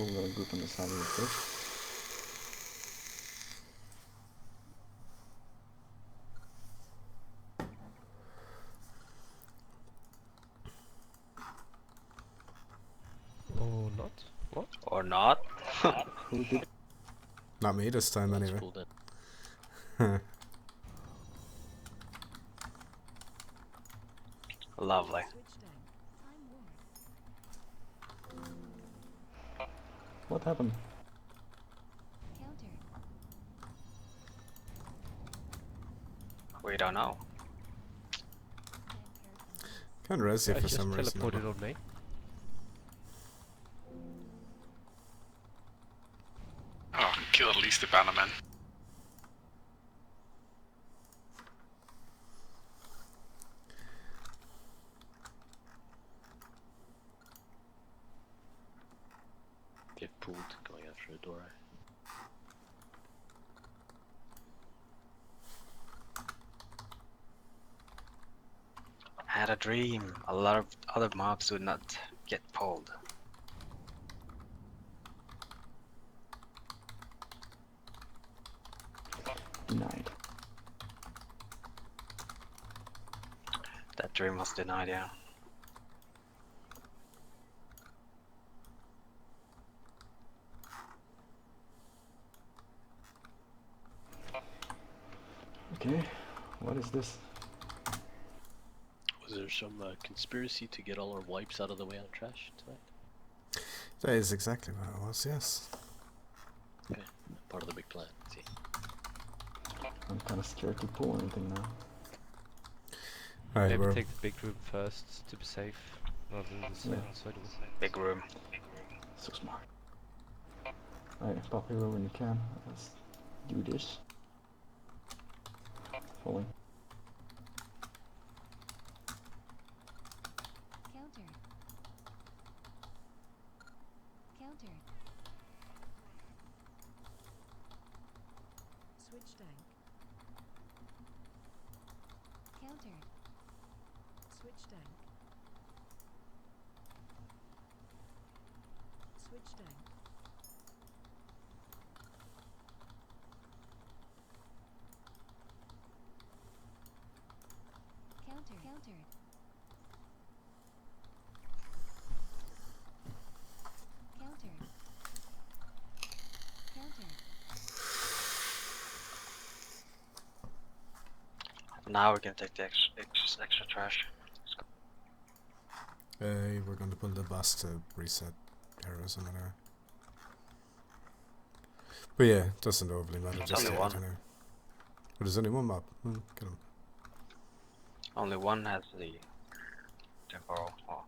full group on the side of the fish. Or not? What? Or not? Who did? Not me this time, Let's anyway. pull that. Lovely. What happened? We don't know. Can't res you I for just some reason. teleported on me. Oh, kill at least the bannerman. Get pulled going out through the door. I had a dream. A lot of other mobs would not get pulled. Denied. That dream was denied, yeah. Okay, what is this? Was there some conspiracy to get all our wipes out of the way on trash tonight? That is exactly what it was, yes. Okay, part of the big plan. See. I'm kind of scared to pull anything now. Alright, Maybe we're... take the big room first to be safe, rather than the side. Big room. So smart. Alright, pop hero when you can. Let's do this. Falling. Countered. Countered. Switch tank. Countered. Switch tank. Switch tank. Countered. Countered. Countered. Countered. Now we can take the extra trash. we're going to pull the bus to reset heroes and whatever. But yeah, it doesn't overly matter. It's Just only the one. anyway. But there's only one mob. Get him. Only one has the temporal. Oh.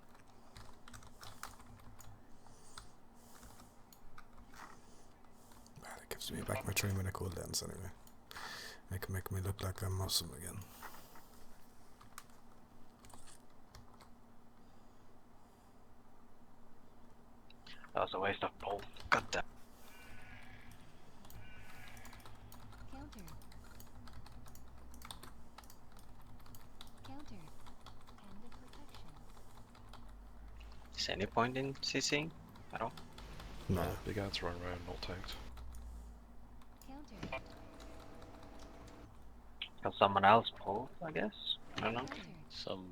That gives me back my 3-minute cooldowns anyway. They can make me look like I'm awesome again. That was a waste of pull. Got that. Countered. Countered. And the protection. Is any point in CCing at all? No. Big ants run around, not tanked. Countered. Can someone else pull, I guess? I don't know. Countered. Some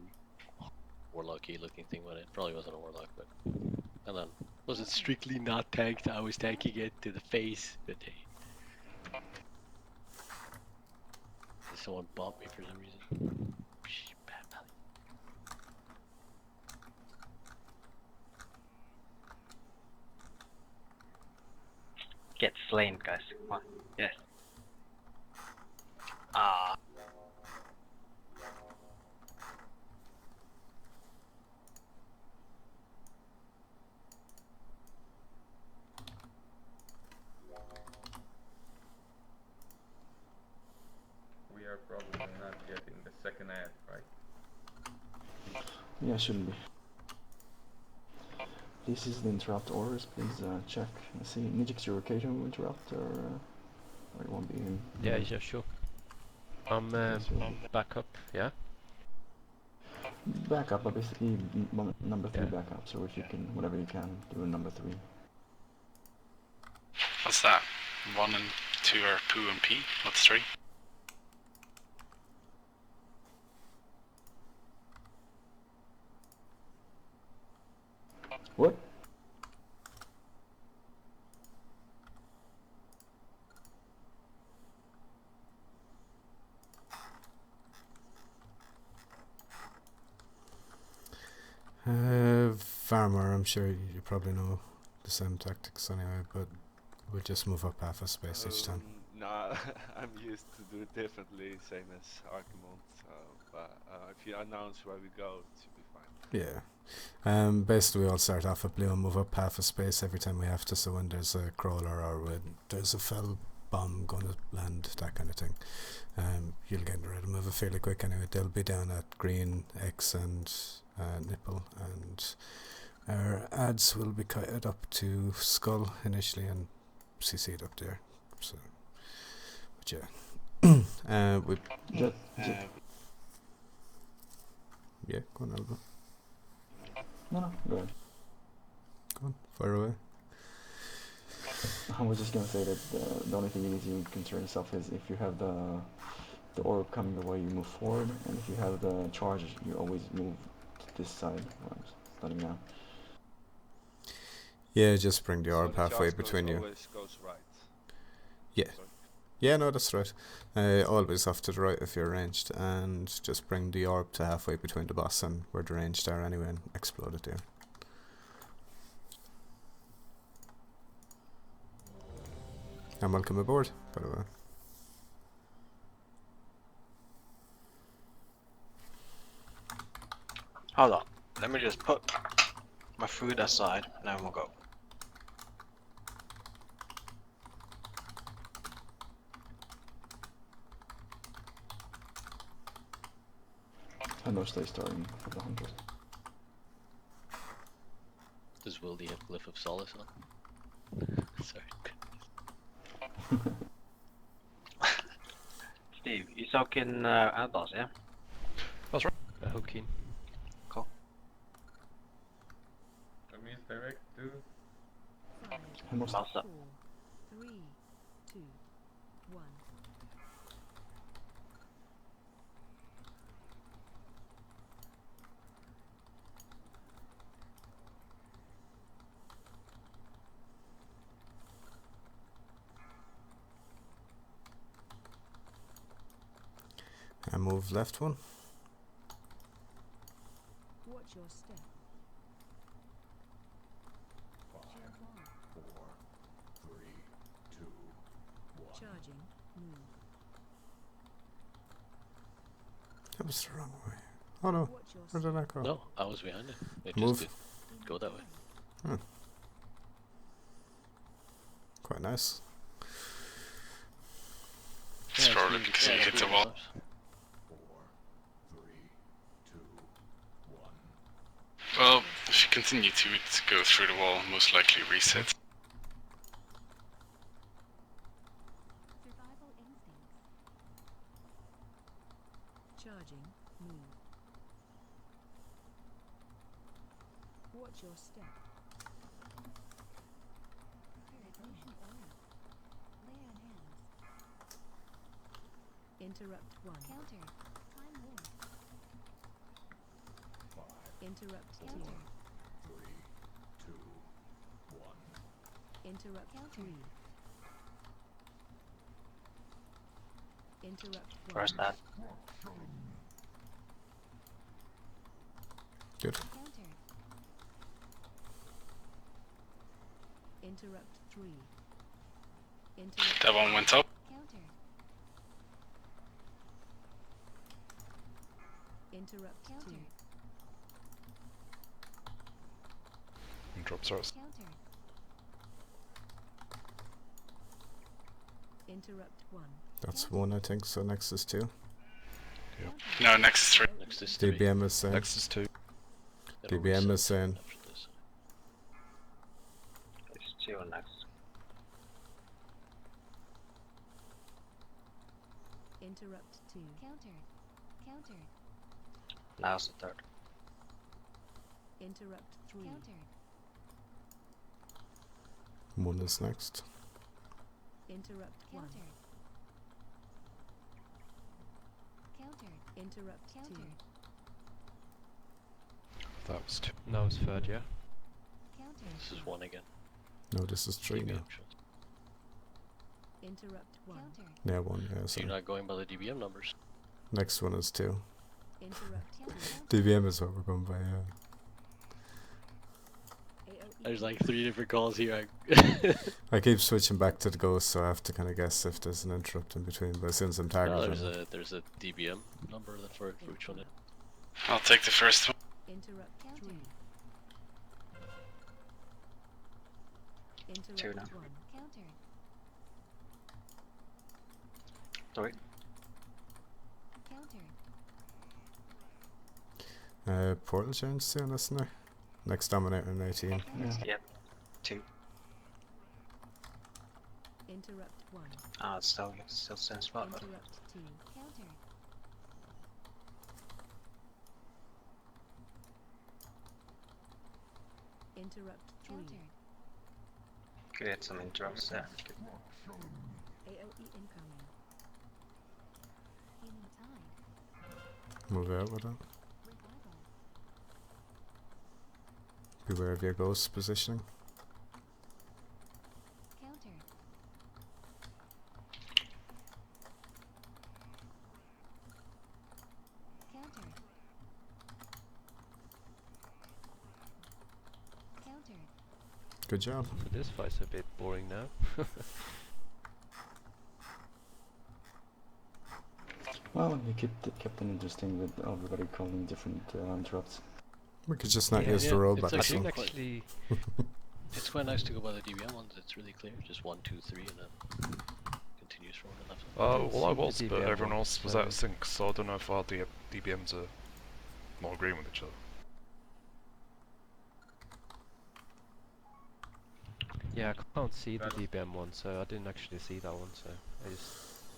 warlocky looking thing with it. Probably wasn't a warlock, but. And then, was it strictly not tanked? I was tanking it to the face, but hey. Someone bopped me for some reason. Psh, bad belly. Get slain, guys. Come on. Yes. Ah. We are probably not getting the second ad, right? Yeah, shouldn't be. This is the interrupt orders. Please check. Let's see. Mythic's your occasion will interrupt, or it won't be in. Yeah, yeah, sure. I'm back up, yeah? Backup, but basically number 3 Yeah. backup. So if you can, whatever you can, do a number 3. What's that? 1 and 2 are poo and pee. What's 3? What? Farmer, I'm sure you probably know the same tactics anyway, but we'll just move up half a space each time. Nah, I'm used to do it differently, same as Archimond. But if you announce where we go, it should be fine. Yeah. Basically, we all start off at blue and move up half a space every time we have to. So when there's a crawler or when there's a fell bomb going to land, that kind of thing, you'll get rid of them fairly quick anyway. They'll be down at green, X, and nipple, and our ads will be kited up to skull initially and CC'd up there. So, but yeah, we Jet. yeah, go on, Alba. No, go ahead. Go on, fire away. I was just gonna say that the only thing you need to concern yourself is if you have the orb coming the way you move forward, and if you have the charge, you always move to this side. I'm starting now. Yeah, just bring the So orb the halfway charge between you. always goes right. Yeah. Sorry. Yeah, no, that's right. Always off to the right if you're ranged, and just bring the orb to halfway between the boss and where the ranged are anyway, and explode it there. And welcome aboard, by the way. Hold on. Let me just put my food aside, and then we'll go. I know stay starting for the hunters. Does Wildy have Glyph of Solace on? Sorry. Steve, you talking outlaws, yeah? Hookin. That means direct to 5, And more Mouse up. 4, 3, 2, 1. And move left one. Watch your step. Shield wall. 4, 3, 2, 1. Charging. Move. That was the wrong way. Oh no, Watch your where step. did that go? No, I was behind it. It Move. just did go that way. Quite nice. It's probably because you hit the wall. 4, 3, 2, 1. Well, if you continue to go through the wall, most likely reset. Survival instincts. Charging. Move. Watch your step. Devotion aura. Lay on hands. Interrupt 1. Counter. Time war. 5, Interrupt 2. 3, 2, 1. Interrupt 3. Interrupt 1. Where's that? Good. Counter. Interrupt 3. Interrupt That one went up. Counter. Interrupt counter. And drops ours. Counter. Interrupt 1. That's one, I think. So next is 2. Yep. No, next is 3. Next is 3. DBM is saying. Next is 2. It'll DBM reset is saying. after this. It's 2 next. Interrupt 2. Counter. Counter. Now it's the third. Interrupt 3. Counter. 1 is next. Interrupt 1. Interrupt 2. That was 2. No, it's third, yeah? This is 1 again. No, this is 3 now. DBM shows. Interrupt 1. Yeah, 1, yeah, So sorry. you're not going by the DBM numbers. Next one is 2. Interrupt 2. DVM is what we're going by, yeah. There's like 3 different calls here. I keep switching back to the ghost, so I have to kind of guess if there's an interrupt in between, but since I'm No, targeting... there's a DBM number that for which one it. I'll take the first one. Interrupt 3. Two now. Interrupt 1. Sorry. Portal change soon, isn't there? Next Dominator in 18. Yeah. Yep. 2. Interrupt 1. Ah, it's still same spot. Interrupt 2. Interrupt 3. Create some interrupts there. AOE incoming. Move out with it. Beware of your ghost positioning. Good job. So this fight's a bit boring now. Well, you kept it interesting with everybody calling different interrupts. We could just not Yeah, use yeah, the it's rollback. actually So. Actually, It's quite nice to go by the DBM ones. It's really clear. Just 1, 2, 3, and then continues from the left. Well, I see the was, but DBM everyone one, else was so- out of sync, so I don't know if our DBMs are not agreeing with each other. yeah, I can't see the DBM one, so I didn't actually see that one, so I just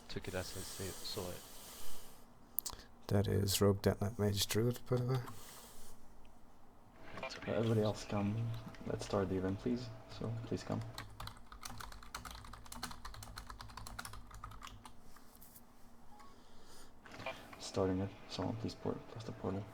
took it as I saw it. That is Rogue Detonate Mage Druid, by the way. Everybody else come. Let's start the event, please. So please come. Starting it. Someone please press the portal.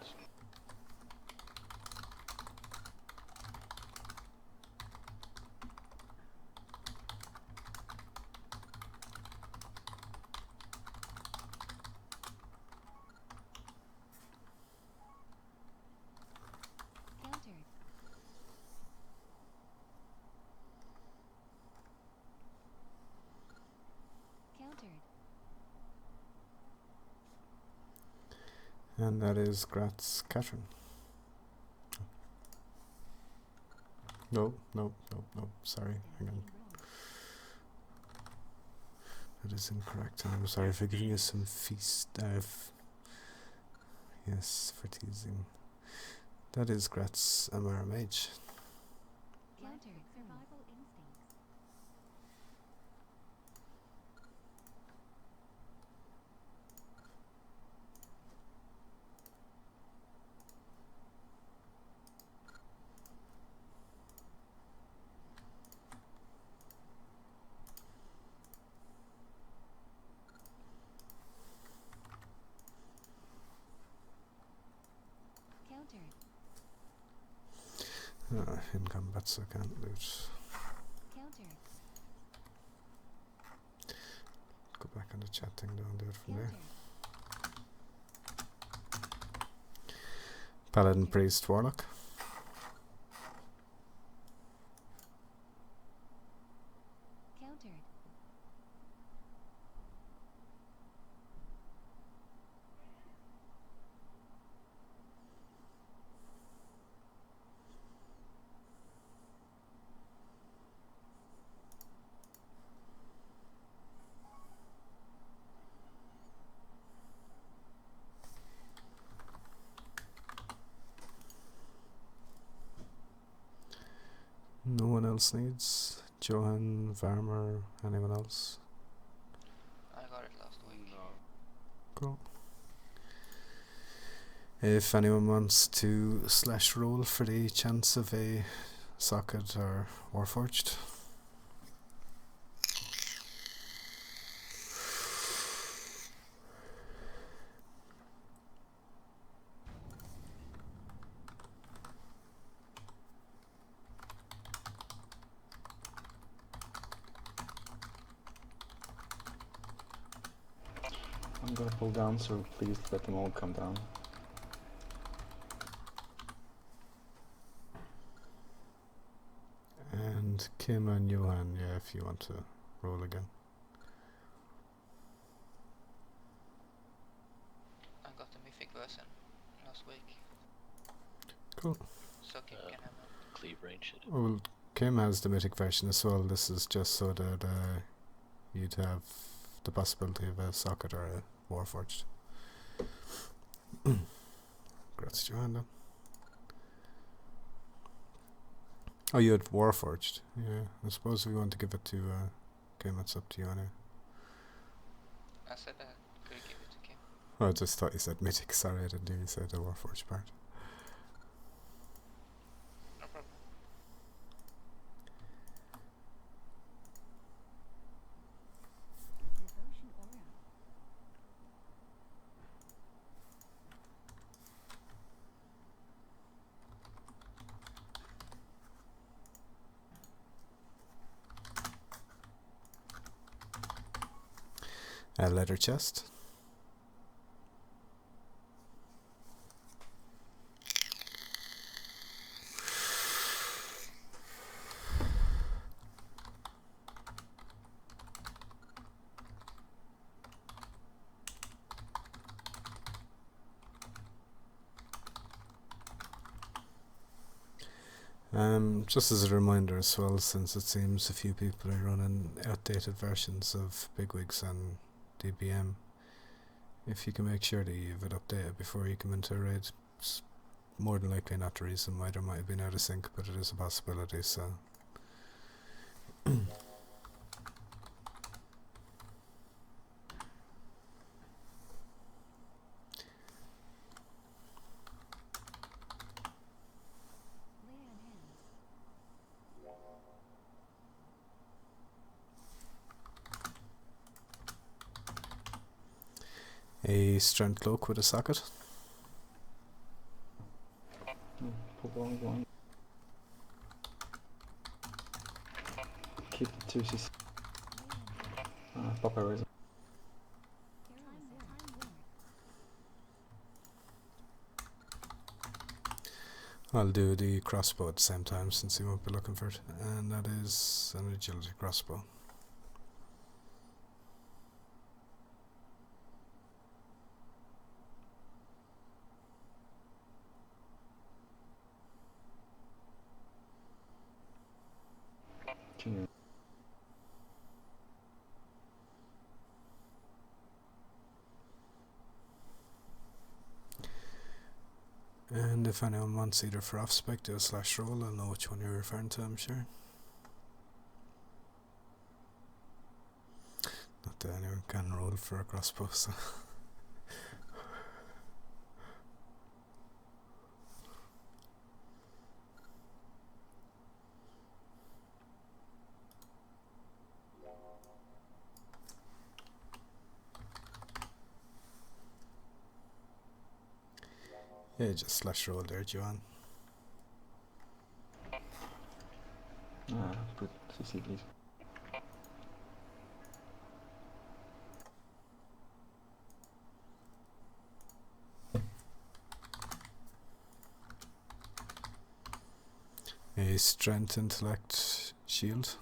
And that is Gratz Catherine. No, sorry, hang on. That is incorrect, and I'm sorry for giving you some feast. Yes, for teasing. That is Gratz Amara Mage. In combat, so I can't loot. Go back on the chat thing now and do it from there. Paladin, Priest, Warlock. No one else needs. Johan, Varmer, anyone else? I got it last week. No. Cool. If anyone wants to slash roll for the chance of a socket or Warforged. I'm gonna pull down, so please let them all come down. And Kim and Johan, yeah, if you want to roll again. I got the Mythic version last week. Cool. So Kim can have one. Cleave range it. Well, Kim has the Mythic version as well. This is just so that you'd have the possibility of a socket or a Warforged. Congrats, Johanna. Oh, you had Warforged. Yeah, I suppose we want to give it to Kim. It's up to you anyway. I said I could give it to Kim. Oh, I just thought you said Mythic. Sorry, I didn't hear you say the Warforged part. No problem. Devotion aura. A leather chest. Just as a reminder as well, since it seems a few people are running outdated versions of Bigwigs and DBM, if you can make sure that you have it updated before you come into a raid, it's more than likely not the reason why there might have been out of sync, but it is a possibility, so... Lay on hands. A strength cloak with a socket. Pull down one. Keep the 2 CC. Pop a razor. I'll do the crossbow at the same time since you won't be looking for it, and that is an agility crossbow. Can you? And if anyone wants either for off spec, do a slash roll. I'll know which one you're referring to, I'm sure. Not that anyone can roll for a crossbow, so. Yeah, just slash roll there, Joanne. Put CC please. A strength, intellect, shield.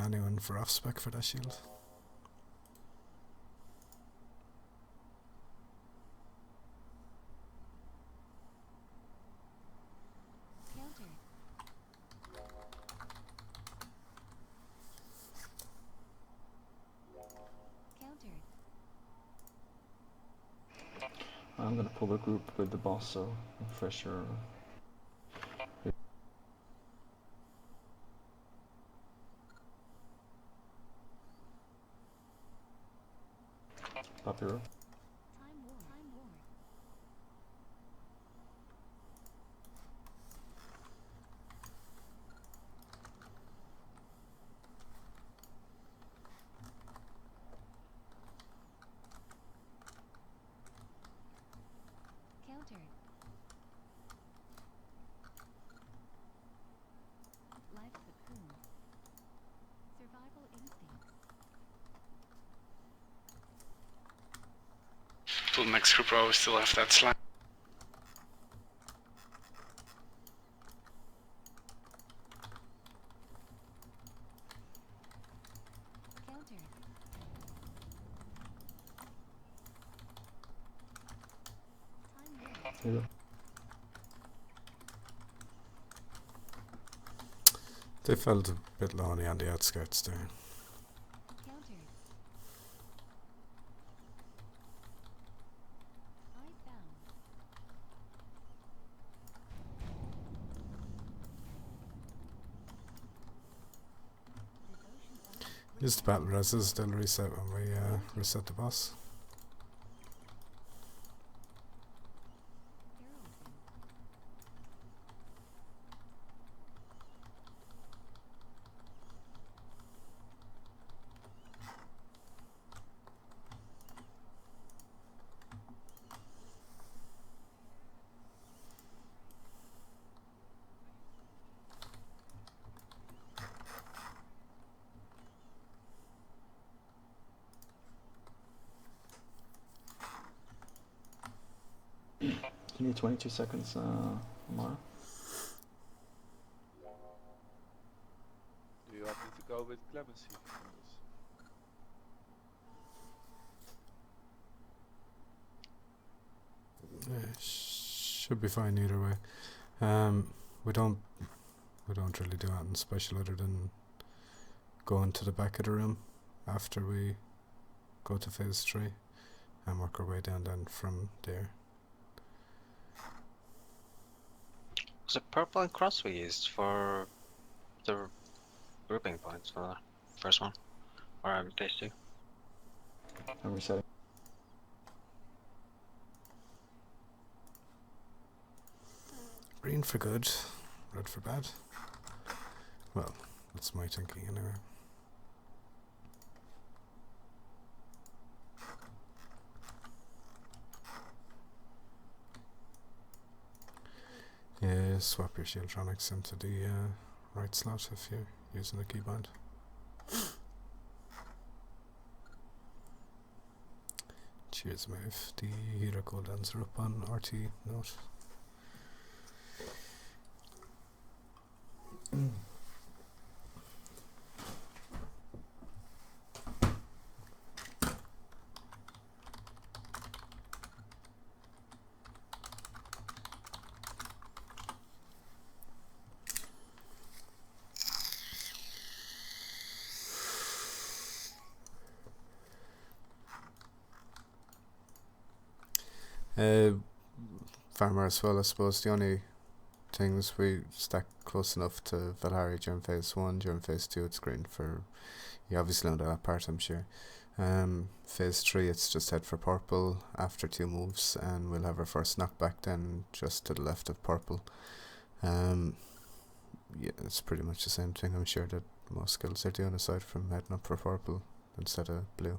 Anyone for off spec for that shield? I'm gonna pull the group with the boss, so fresher. Pop hero. Time war. Till next group row, we still have that slam. Counter. Time limit. Here you go. They felt a bit lonely on the outskirts there. Countered. I found. Devotion order. Use the battle reses, they'll reset when we reset the boss. Heroism. You need 22 seconds, Amara. Do you want me to go with Clemency? Should be fine either way. We don't really do anything special other than going to the back of the room after we go to phase 3 and work our way down then from there. Was it purple and cross we used for the grouping points for the first one? Or phase 2? I'm resetting. Green for good, red for bad. Well, that's my thinking anyway. Yeah, swap your Shieldtronics into the right slot if you're using the keybind. Cheers, move. The hero cooldowns are up on RT note. Farmer as well, I suppose. The only things we stack close enough to Valhari during phase 1, during phase 2 it's green for, you obviously know that part I'm sure. Phase 3 it's just head for purple after 2 moves and we'll have our first knockback then just to the left of purple. Yeah, it's pretty much the same thing I'm sure that most guilds are doing aside from heading up for purple instead of blue.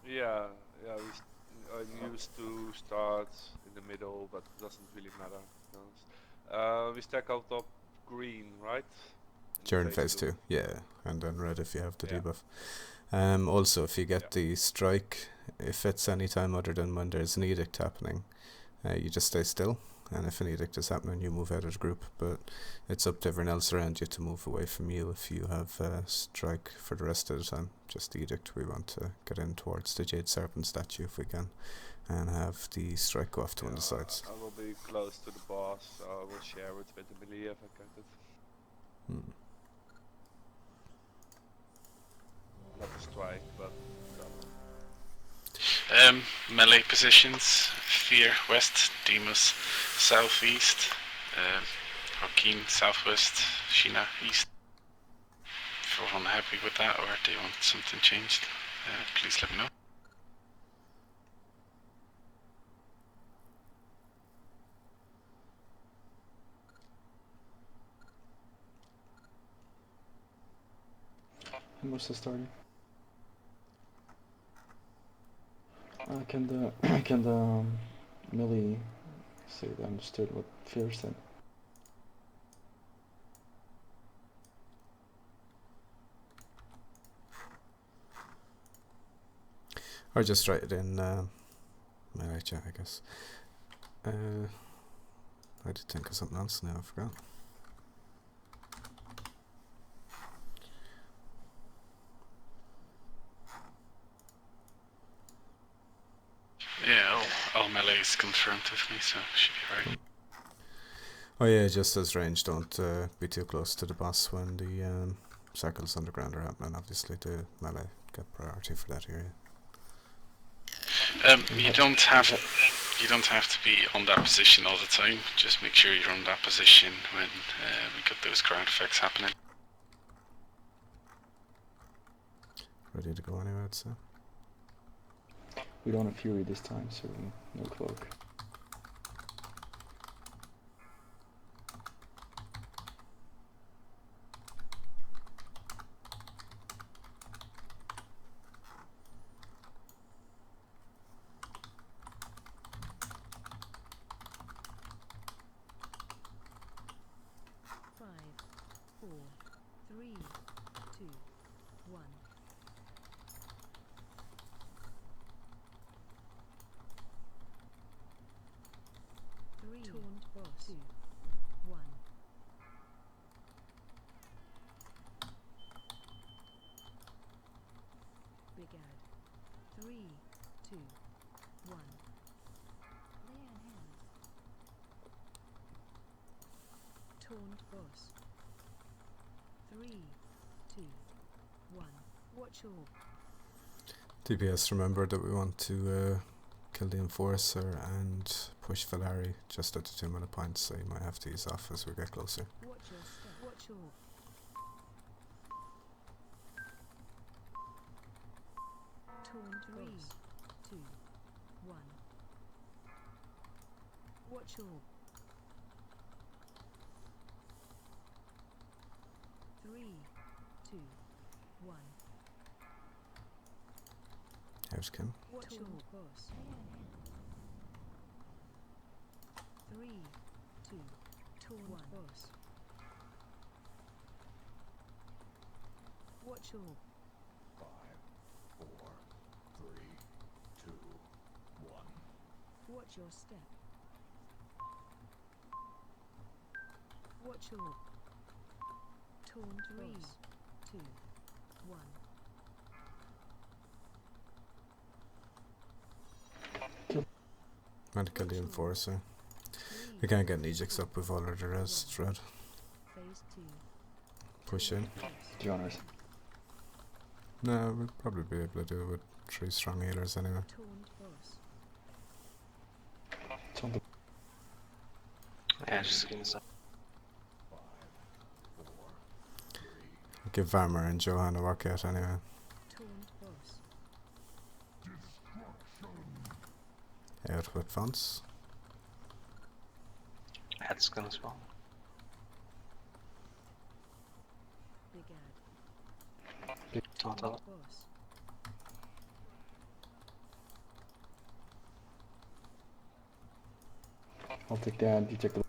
Yeah, I'm used to start in the middle, but it doesn't really matter, to be honest. We stack out top green, right? During phase 2, yeah, and then red if you have the Yeah. debuff. Also, if you get the strike, if it's any time other than when there's an edict happening, you just stay still, and if an edict is happening, you move out of the group. But it's up to everyone else around you to move away from you if you have strike for the rest of the time. Just the edict, we want to get in towards the Jade Serpent statue if we can, and have the strike go off to one of the sides. I will be close to the boss, so I will share it with the melee if I get it. Not a strike, but Melee positions: Fear west, Demus southeast, Joaquin southwest, Sheena east. If you're unhappy with that or do you want something changed, please let me know. How much is starting? Can the melee say they understood what Fear said? Or just write it in melee chat, I guess. I did think of something else now, I forgot. Yeah, all melee is confirmed with me, so should be right. Oh yeah, just as range, don't be too close to the boss when the circles underground are happening. Obviously the melee get priority for that area. You don't have to be on that position all the time. Just make sure you're on that position when we got those crowd effects happening. Ready to go anyway, I'd say. We don't have Fury this time, so no cloak. DPS, remember that we want to kill the Enforcer and push Valari just at the 2 minute points, so you might have to ease off as we get closer. Here's Kim. Five, four, three, two, one. Watch your step. Watch your taunt 3, 2, 1. Might kill the Enforcer. We can't get Nijix up with all of the rest, Red. Push in. The honors. No, we'll probably be able to do it with 3 strong healers anyway. It's on the Yeah, just gonna say. Give Varmer and Johan a workout anyway. Out with fonts. That's gonna spawn. Total. I'll take that, you take the...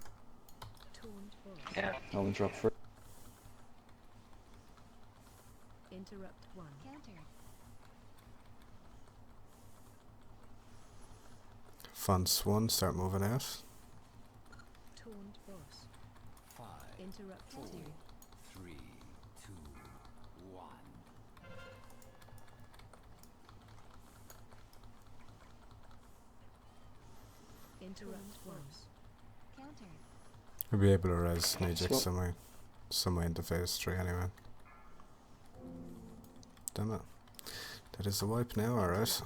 Yeah. I'll interrupt first. Interrupt 1. Counter. Fonts 1, start moving out. Taunt boss. 5, Interrupt 2. 3, 2, 1. Interrupt boss. Counter. We'll be able to res Nijix Swap. somewhere into phase 3 anyway. Damn it. That is the wipe now, alright.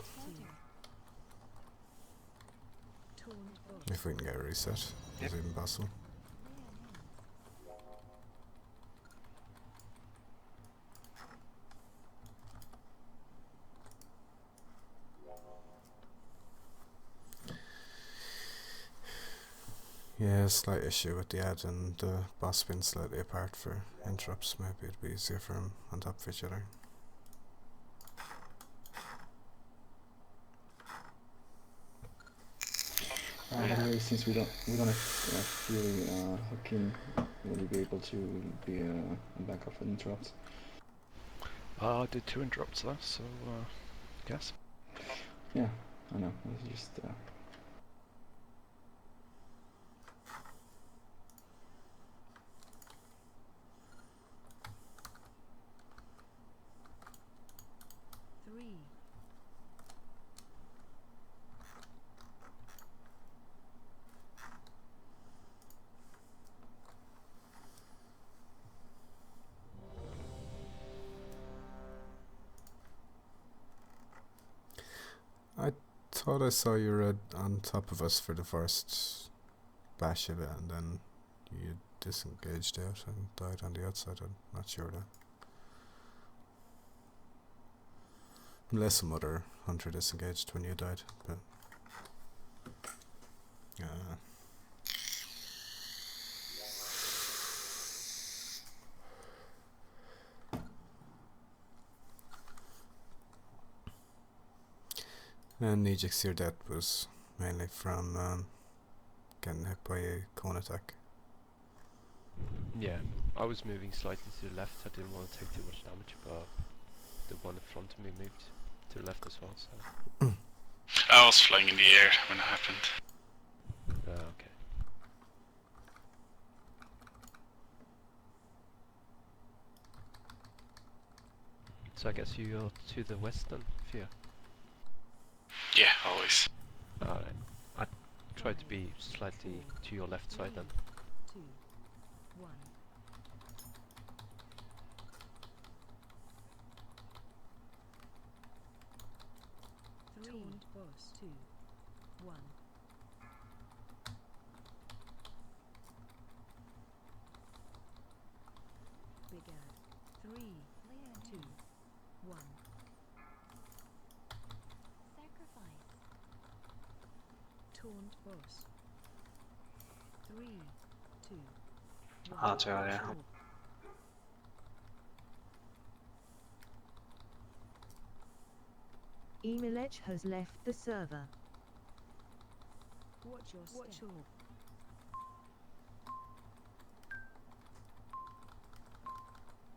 If we can get a reset, it's even possible. Yeah, slight issue with the ad and the boss being slightly apart for interrupts. Maybe it'd be easier for them on top of each other. Anyway, since we don't have Fury, Hakim, will you be able to be a backup for interrupts? I did 2 interrupts there, so guess. Yeah, I know. It's just. Three. I thought I saw you red on top of us for the first bash of it, and then you disengaged out and died on the outside. I'm not sure though. Unless some other hunter disengaged when you died, but and Nijix, your death was mainly from getting hit by a cone attack. Yeah, I was moving slightly to the left. I didn't want to take too much damage, but the one in front of me moved to the left as well. So. I was flying in the air when it happened. Okay. So I guess you go to the west then, Fia? Yeah, always. Alright. I try to be slightly to your left side then. 2, 1. Taunt boss 2, 1. Big ad 3, 2, 1. Sacrifice. Taunt boss 3, 2, 1. Ah, too early. Emilech has left the server. Watch your step.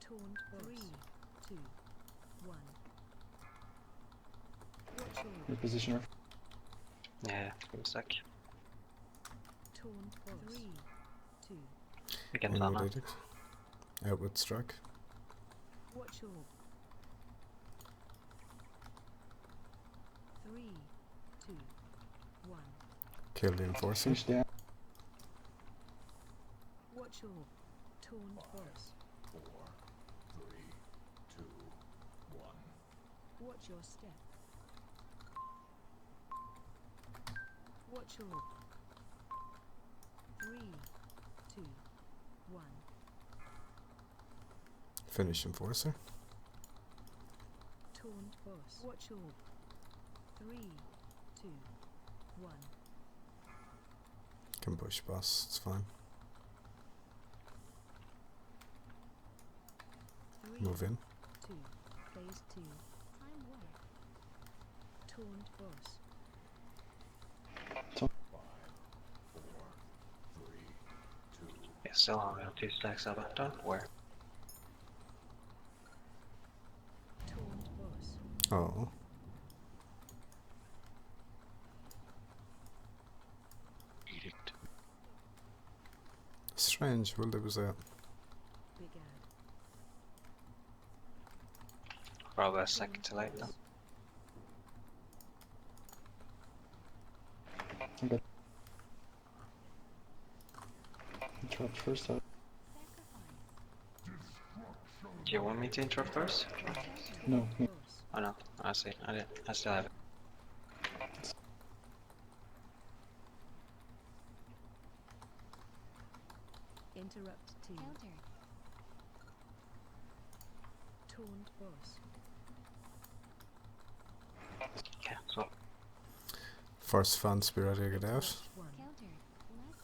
Taunt boss 3, 2, 1. Watch your Repositioner. Yeah, give me a sec. Taunt boss 3, 2. We can plan Inward edict. Outward strike. Watch your 3, 2, 1. Kill the enforcer. Finish that. Watch your Taunt boss. 4, 3, 2, 1. Watch your step. Watch your 3, 2, 1. Finish enforcer. Taunt boss. Watch your 3, 2, 1. Can push boss, it's fine. 3, Move in. 2. Phase 2. Time work. Taunt boss. 5, 4, 3, 2. Yeah, still on. We have 2 stacks of it. Don't worry. Taunt boss. Oh. Edict. Strange, well there was a Big ad. Probably a second too late then. Okay. Interrupt first. Do you want me to interrupt first? No. Boss. Oh no, I see. I still have it. Interrupt 2. Counter. Taunt boss. Okay, so first fan spirit to get out. 1. Counter. Less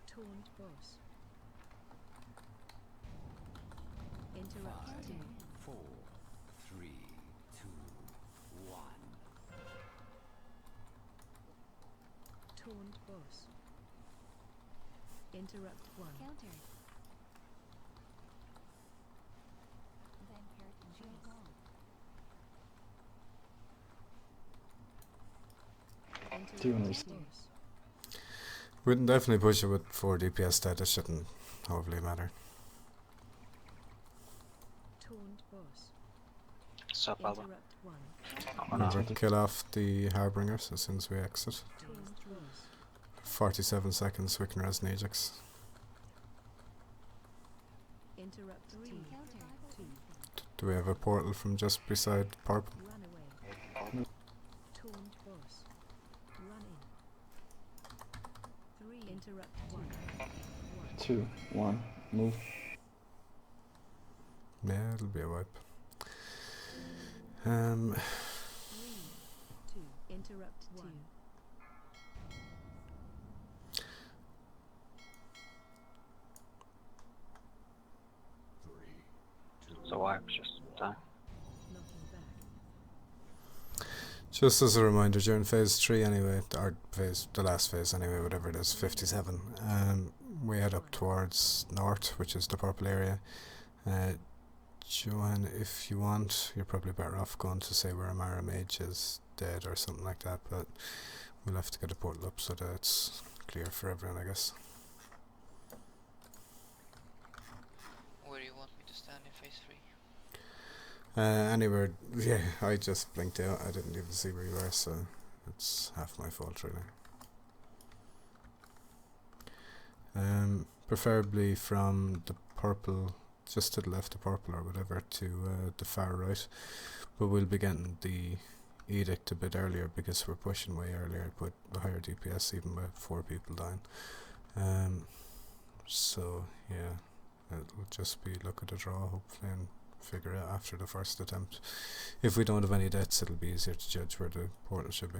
Taunt boss. Interrupt 5, 2. 4, 3, 2, 1. Taunt boss. Interrupt 1. Counter. Vampiric Injury. 2 and respawn. boss. We can definitely push it with 4 DPS dead, it shouldn't overly matter. Taunt boss. Stop Alba. Interrupt 1. Oh no. Remember, kill off the Harbingers as soon as we exit. Taunt boss. 47 seconds, we can res Ajax. Interrupt 3. 2. Do we have a portal from just beside purple? Run away. Taunt boss. Run in. 3. Interrupt 1. 2, 1, move. Yeah, it'll be a wipe. 3. 2. Interrupt 1. So wipe just done. Knocking back. Just as a reminder, during phase 3 anyway, or phase, the last phase anyway, whatever it is, 57, we head up towards north, which is the purple area. Joanne, if you want, you're probably better off going to say where Amara Mage is dead or something like that, but we'll have to get a portal up so that it's clear for everyone, I guess. Where do you want me to stand in phase 3? Anywhere, yeah, I just blinked out, I didn't even see where you were, so it's half my fault really. Preferably from the purple, just to the left of purple or whatever, to the far right, but we'll be getting the edict a bit earlier because we're pushing way earlier, but a higher DPS even with 4 people dying. So yeah, it'll just be look at a draw hopefully and figure it out after the first attempt. If we don't have any deaths, it'll be easier to judge where the portal should be.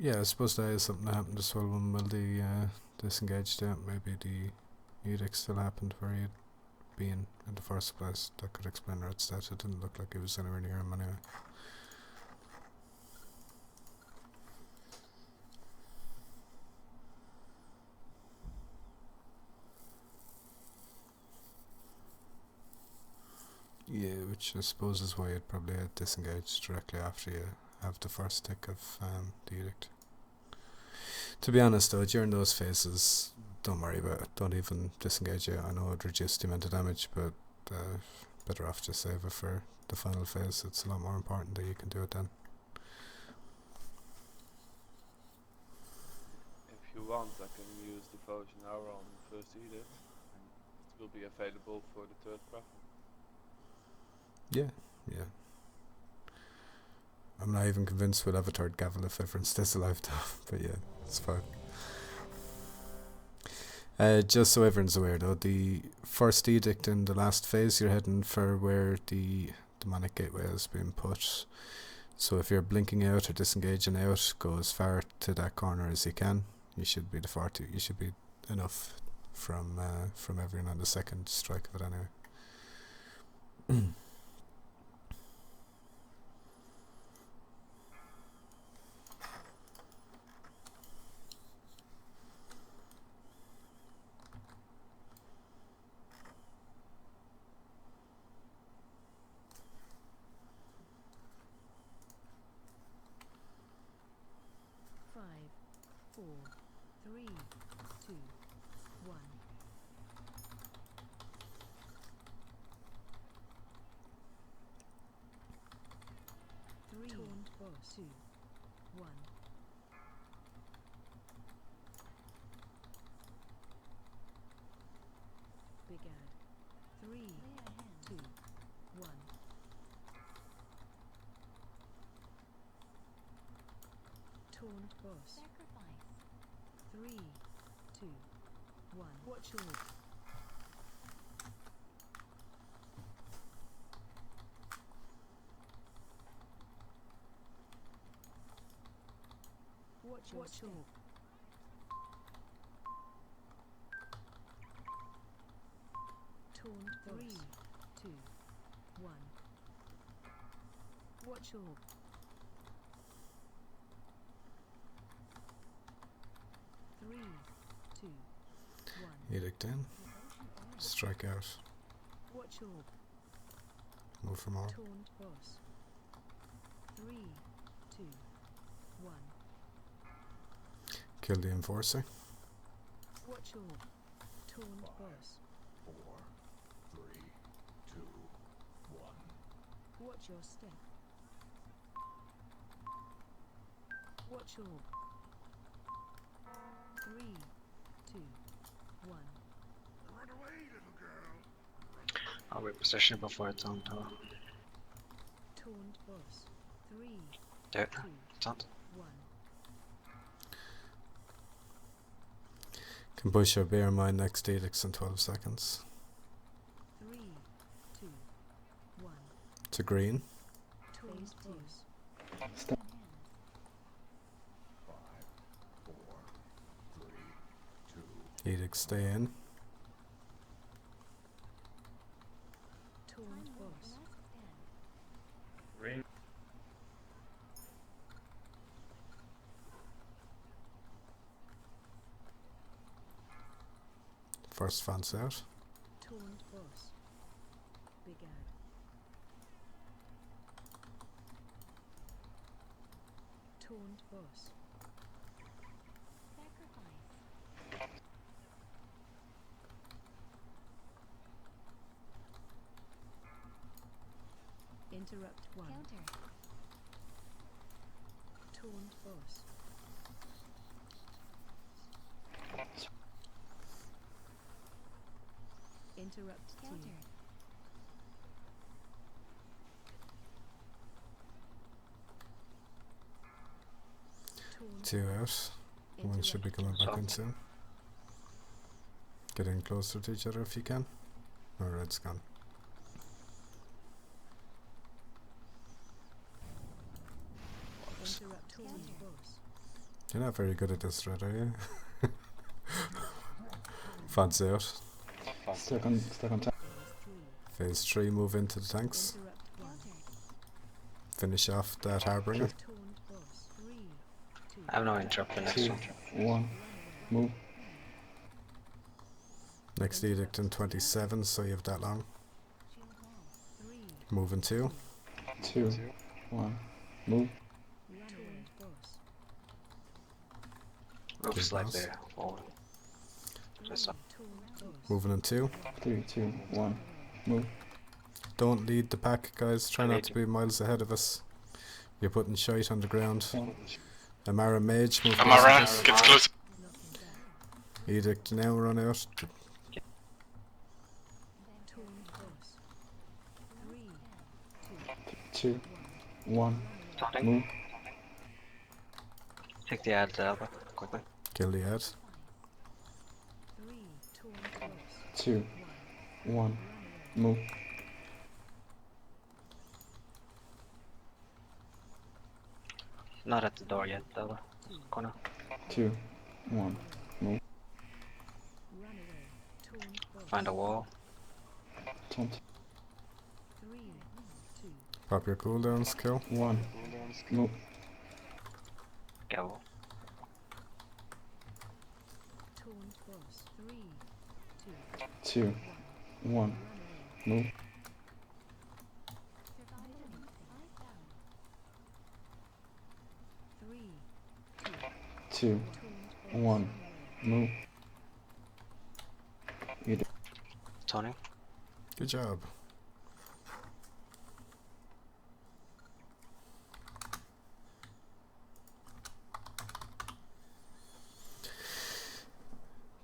Yeah, I suppose that is something that happened as well when Wildy disengaged out. Maybe the edict still happened where he'd been in the first place. That could explain Red stat. It didn't look like he was anywhere near him anyway. Yeah, which I suppose is why it probably had disengaged directly after you have the first tick of the edict. To be honest though, during those phases, don't worry about it. Don't even disengage it. I know it reduced the amount of damage, but better off just save it for the final phase. It's a lot more important that you can do it then. If you want, I can use the Devotion Hour on the first edict, and it will be available for the third preference. Yeah, yeah. I'm not even convinced we'll have a third gavel if everyone stays alive though, but yeah, it's fine. Just so everyone's aware though, the first edict in the last phase, you're heading for where the demonic gateway has been put. So if you're blinking out or disengaging out, go as far to that corner as you can. You should be you should be enough from everyone on the second strike of it anyway. 5, 4, 3, 2, 1. Taunt boss 2, 1. Big ad 3, 2, 1. Taunt boss. Sacrifice. 3, 2, 1. Watch orb. Watch your step. Taunt 3, 2, 1. Watch orb. 3, 2, 1. Edict in. Strike out. Watch orb. Move for more. Taunt boss. 3, 2, 1. Kill the enforcer. Watch orb. Taunt boss. 4, 3, 2, 1. Watch your step. Watch orb. 3, 2, 1. I'll reposition before it's on tower. Taunt boss. 3, There. 2, It's on. 1. Can push your bear mine next edicts in 12 seconds. 3, 2, 1. To green. Taunt boss. Stop. 5, 4, 3, 2. Edict stay in. Taunt boss. Ring. First fence out. Taunt boss. Big ad. Taunt boss. Interrupt 1. Taunt boss. Interrupt 2. Taunt 2 out. One should be coming back in soon. Get in closer to each other if you can. Or red's gone. Interrupt taunt boss. You're not very good at this, Red, are you? Fancy out. Stuck on top. Phase 3, move into the tanks. Interrupt 1. Finish off that Harbinger. Taunt boss. 3, 2, I have no interrupt the next 2, one. 1. Move. Next edict in 27, so you have that long. 3, Move in 2. 2, 1. Move. taunt boss. Move Good slightly boss. forward. 3, Just up. taunt boss. Moving in 2. 3, 2, 1. Move. Don't lead the pack, guys. Try not to be miles ahead of us. You're putting shite on the ground. Amara Mage, move closer Amara to us. gets close. Knocking back. Edict now, run out. Taunt boss. 3, 2, 1. Taunting. Move. Take the ad Alba quickly. Kill the ad. 3, taunt boss. 2, 1. Move. Not at the door yet, Alba. Corner. 2, 1. Move. Run away. Taunt boss. Find a wall. Taunt. 3, 2, Pop your cooldowns, kill. 1. Move. Go. taunt boss. 3, 2, 2, 1. run away. Move. 3, 2, taunt boss. 1. Move. Taunting. Good job.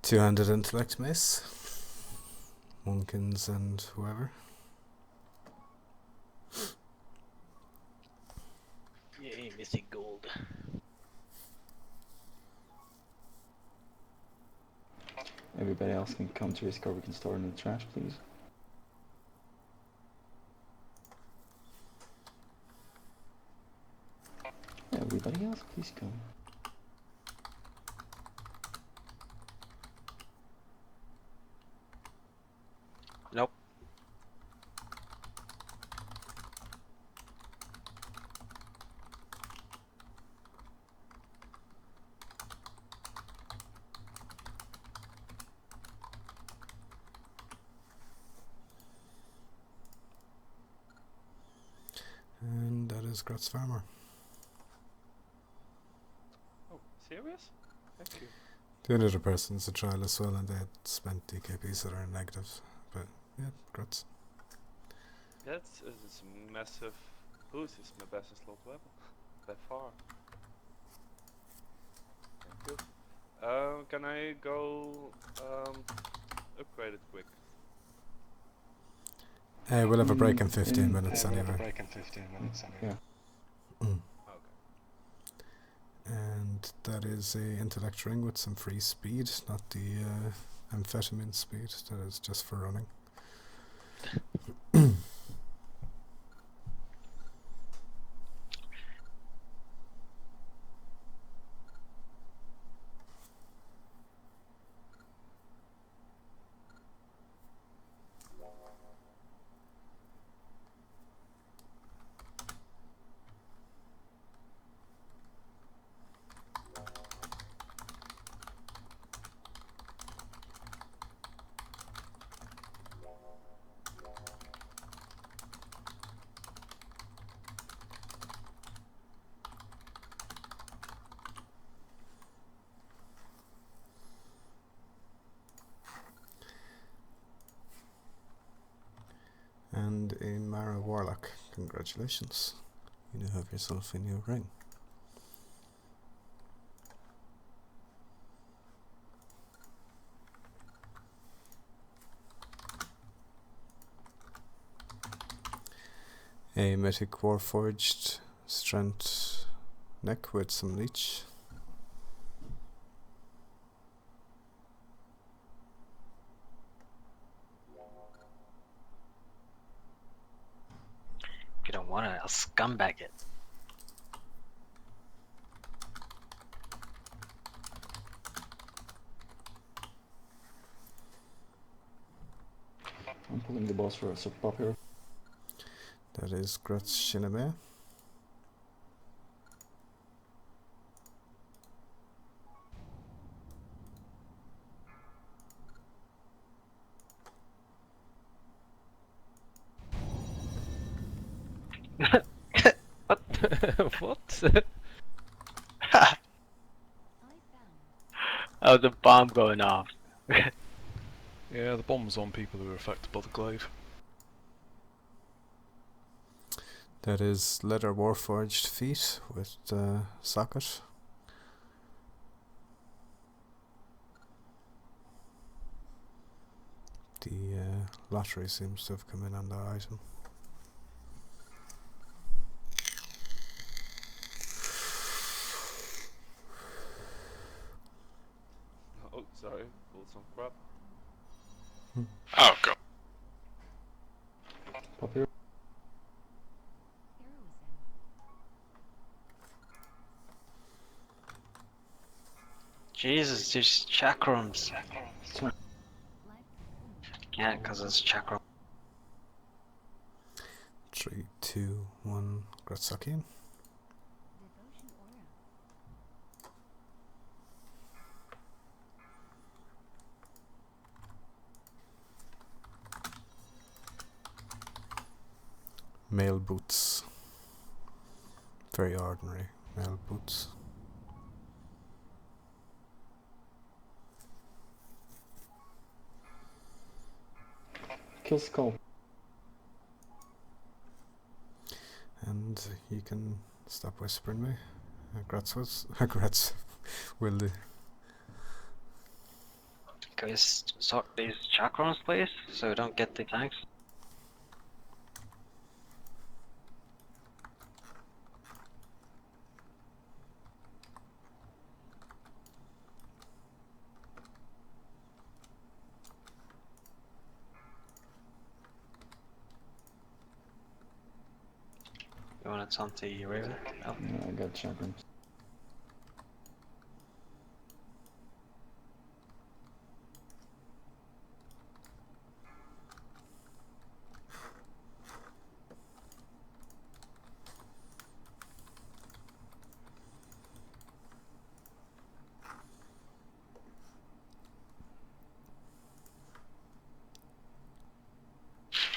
Two-handed intellect mace. Moonkins and whoever. Yay, Mythic gold. Everybody else can come to risk or we can store in the trash, please. Everybody else, please come. Nope. is Grot's Farmer. Oh, serious? Thank you. The only other person's a trial as well, and they had spent DKPs that are negative. But yeah, Grot's. That's it's a massive boost. It's my best in slot weapon by far. Thank you. Can I go upgrade it quick? We'll have a break in Mm, 15 in- minutes we'll anyway. Yeah. Okay. And that is a intellect ring with some free speed, not the amphetamine speed. That is just for running. And a Mara Warlock. Congratulations. You now have yourself a new ring. A Mythic Warforged Strength neck with some leech. If you don't want it, I'll scumbag it. I'm pulling the boss for a super pop here. That is Grot's Shiname. What? Oh, the bomb going off. Yeah, the bomb's on people who are affected by the glaive. That is Leather Warforged feet with socket. The lottery seems to have come in on that item. Oh, sorry. Pulled some crap. Oh god. Pop here. Jesus, there's chakrams. So, Can't, cause it's chakram. 3, 2, 1. Grotsuckian. Male boots. Very ordinary male boots. kill skull. And you can stop whispering me. Grats was Grats will do. Can we sort these chakrams, please? So we don't get the tanks? You want it on the Raven? No. Yeah, I got chakrams.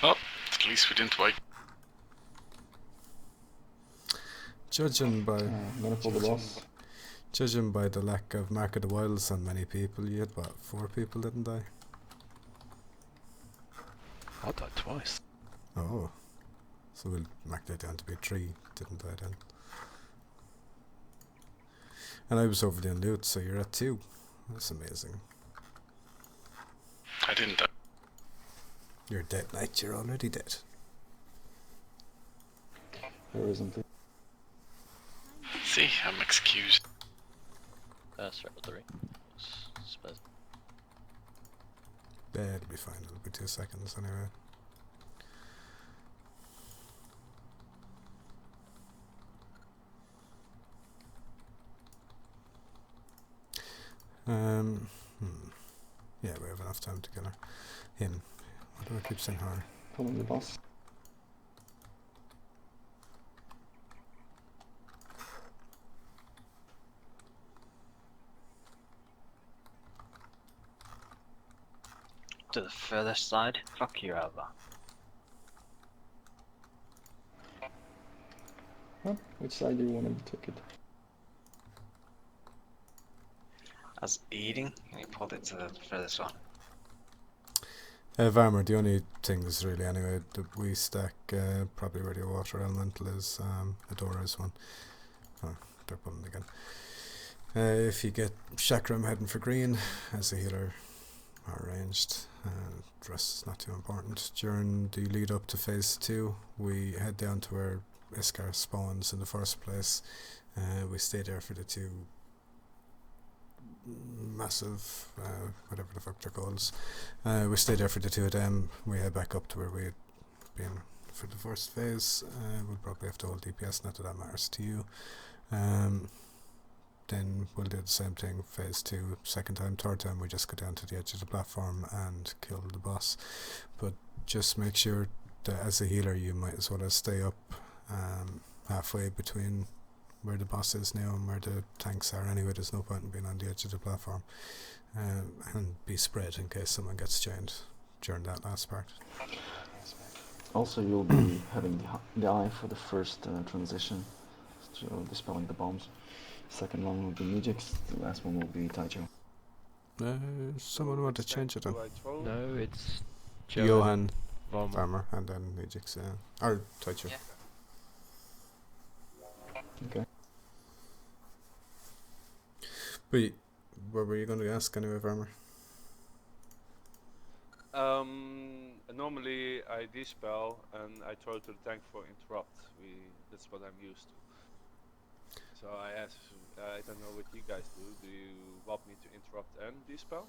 Well, at least we didn't wait. Judging by I'm gonna pull the boss. judging by the lack of Mark of the Wilds on many people, you had what, 4 people didn't die? I died twice. Oh. So we'll mark that down to be 3 didn't die then. And I was over doing loot, so you're at 2. That's amazing. I didn't die. You're dead, Knight, you're already dead. Heroism, please. See, I'm excused. Start with 3. Yeah, it'll be fine, it'll be 2 seconds anyway. Yeah, we have enough time to kill her. Him. Why do I keep saying her? Pulling the boss. To the furthest side? Fuck you over. Huh? Which side do you want to take it? I was eating and he pulled it to the furthest one. Varmer, the only things really anyway that we stack, probably where the water elemental is, Adora's one. Oh, they're pulling again. If you get Chakram heading for green, as a healer, are ranged. The rest is not too important. During the lead up to phase 2, we head down to where Iskar spawns in the first place. We stay there for the 2 massive, whatever the fuck they're called. We stay there for the 2 of them. We head back up to where we had been for the first phase. We'll probably have to hold DPS, not that that matters to you. Then we'll do the same thing, phase 2, second time, third time we just go down to the edge of the platform and kill the boss. But just make sure that as a healer you might as well stay up halfway between where the boss is now and where the tanks are anyway. There's no point in being on the edge of the platform, and be spread in case someone gets joined during that last part. Also, you'll be having the eye for the first transition, so dispelling the bombs. Second one will be Mythic, the last one will be Taicho. Someone want to change it then? No, it's Johan, Varmer. Farmer, and then Mythic, or Taicho. Yeah. Okay. But what were you going to ask anyway, Farmer? Normally I dispel and I throw to the tank for interrupt. That's what I'm used to. So I ask, I don't know what you guys do. Do you want me to interrupt and dispel?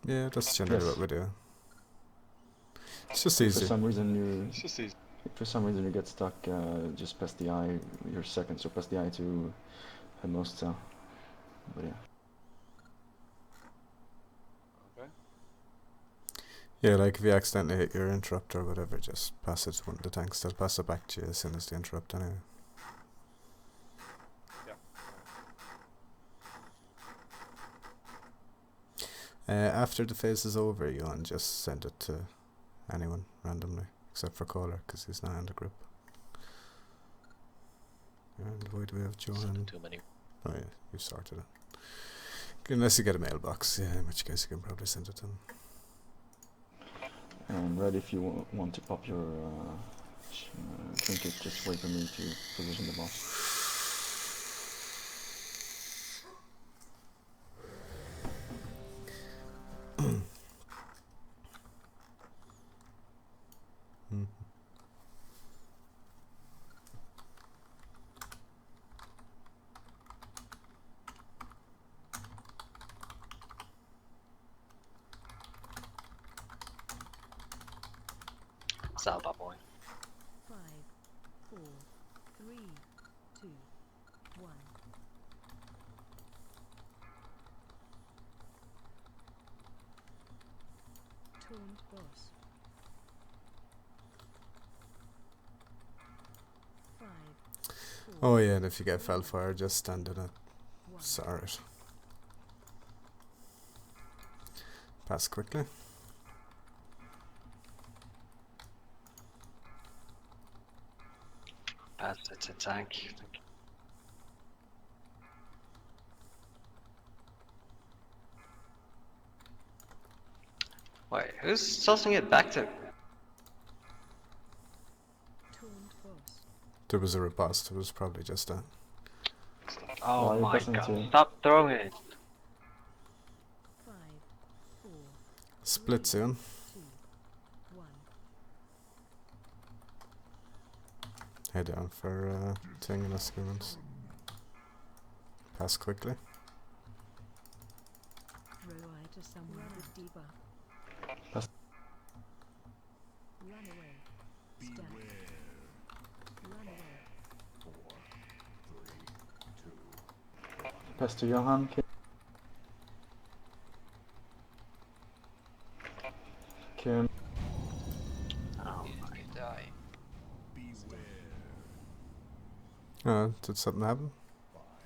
Yeah, that's generally what we do. It's just easy. For some reason you get stuck, just press the I, your second, so press the I to hit most cell. But yeah. Okay. Yeah, like if you accidentally hit your interrupt or whatever, just pass it to one of the tanks. They'll pass it back to you as soon as the interrupt anyway. After the phase is over, you want to just send it to anyone randomly, except for Caller, because he's not in the group. And why do we have Johan? Too many. Oh yeah, you sorted it. Unless you get a mailbox, yeah, in which case you can probably send it to them. And Red, if you want to pop your trinket, just wait for me to position the boss. Salva boy. 5, 4, 3, 2, 1. Taunt boss. 5, 4, Oh yeah, and if you get Felfire, just stand in it. 1. Sorry. Pass quickly. Pass it to tank. Who's tossing it back to? Taunt boss. There was a riposte. It was probably just that. Oh Why are you my pressing it god! to? Stop throwing it. 5, 4, Split soon. 2, 1. Head down for thing in a sequence. Pass quickly. Row eye to someone with debuff. Pass. Run away. Stab. Run away. 4, 3, 2. Pass to Johan. Kim. Oh You die. Did something happen?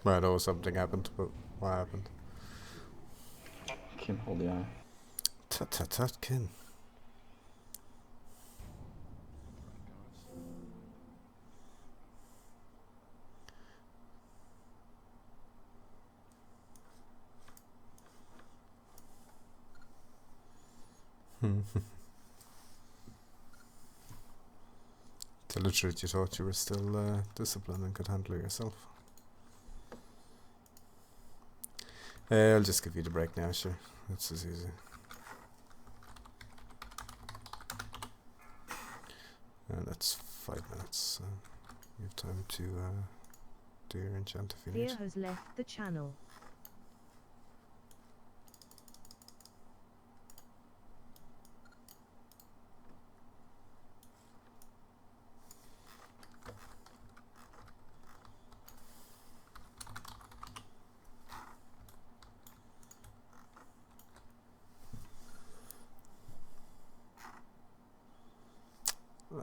Well, I know something happened, but what happened? Kim, hold the eye. Tut tut tut, kin. Tell the truth, you thought you were still disciplined and could handle it yourself. I'll just give you the break now, sure. It's as easy. And that's 5 minutes, so you have time to do your enchant if you need. Fear has left the channel.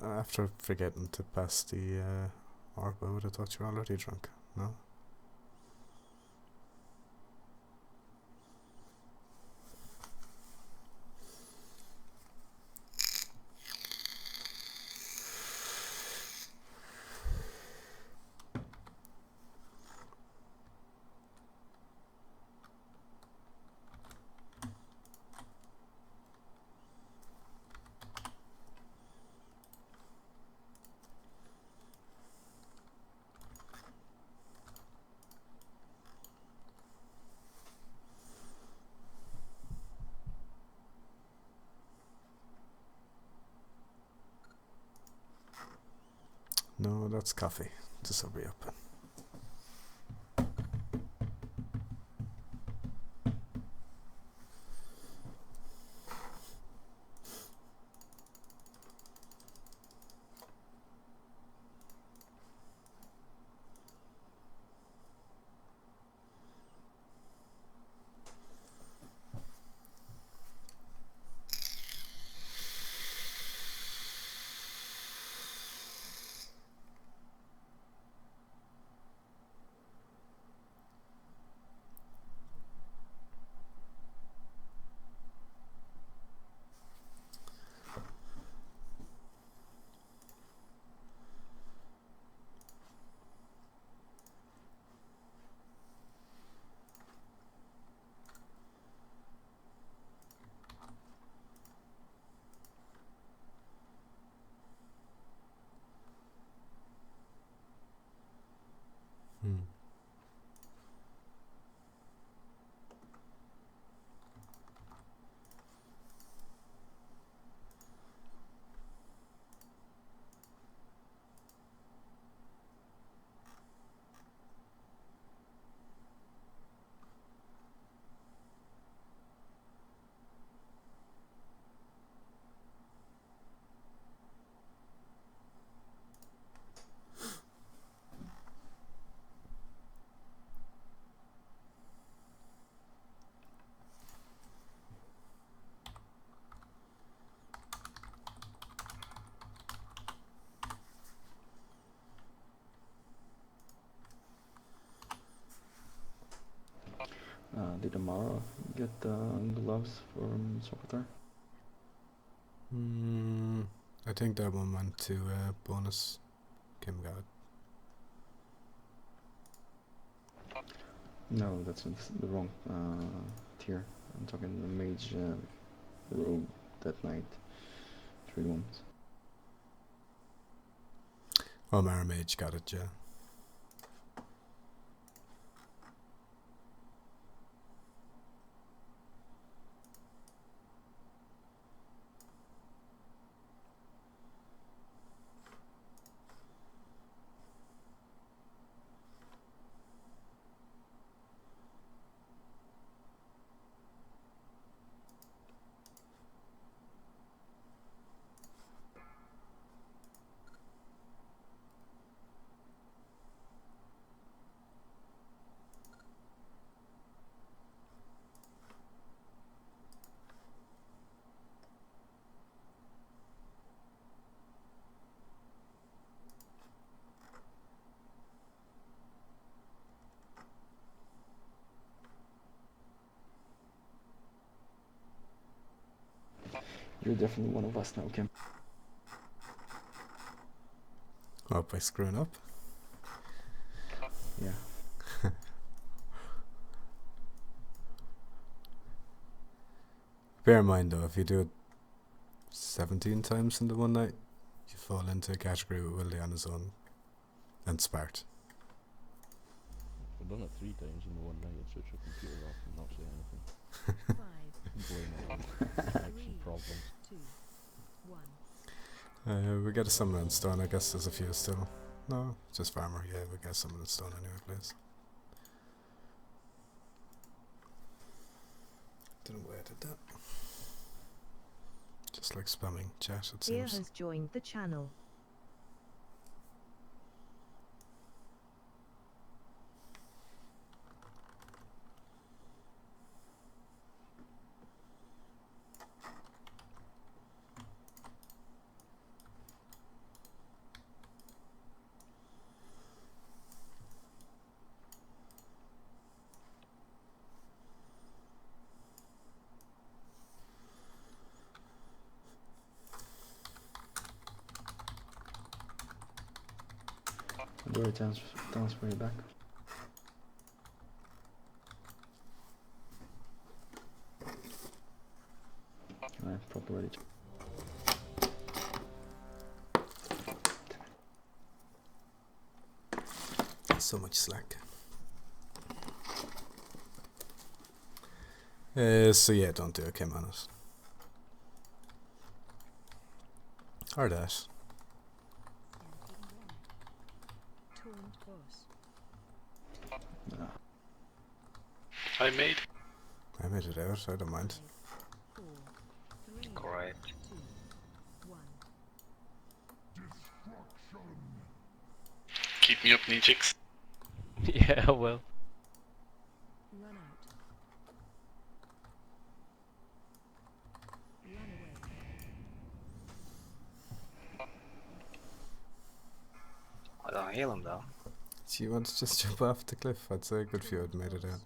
After forgetting to pass the orb, I would have thought you were already drunk. No? No, that's coffee to sober you up. Did Amara get the gloves from Sopater? I think that one went to bonus. Kim got it. No, that's the wrong tier. I'm talking the mage robe, that night. 3 ones. Oh, Maramage got it, yeah. You're definitely one of us now, Kim. Oh, by screwing up? Yeah. Bear in mind though, if you do it 17 times in the one night, you fall into a category with Willie on his own and Spart. I've done it 3 times in the one night. It switch your computer off and not say anything. 5, Blame it on 3, connection problems. 2, 1. We get a summon in stone, I guess there's a few still. No, just farmer, yeah, we get a summon in stone anyway, please. Don't know why I did that. Just like spamming chat, it Here seems. has joined the channel. Where it transfer you back. Alright, probably ready. So much slack. So yeah, don't do a Kim on it. Or that. Taunt boss. I made. I made it out, I don't mind. 4, 3, Great. 2, 1. Keep me up, Ninjix. Yeah, well. Run out. Run away. I don't heal him though. Do you want to just jump off the cliff? I'd say good for you, I'd made it out.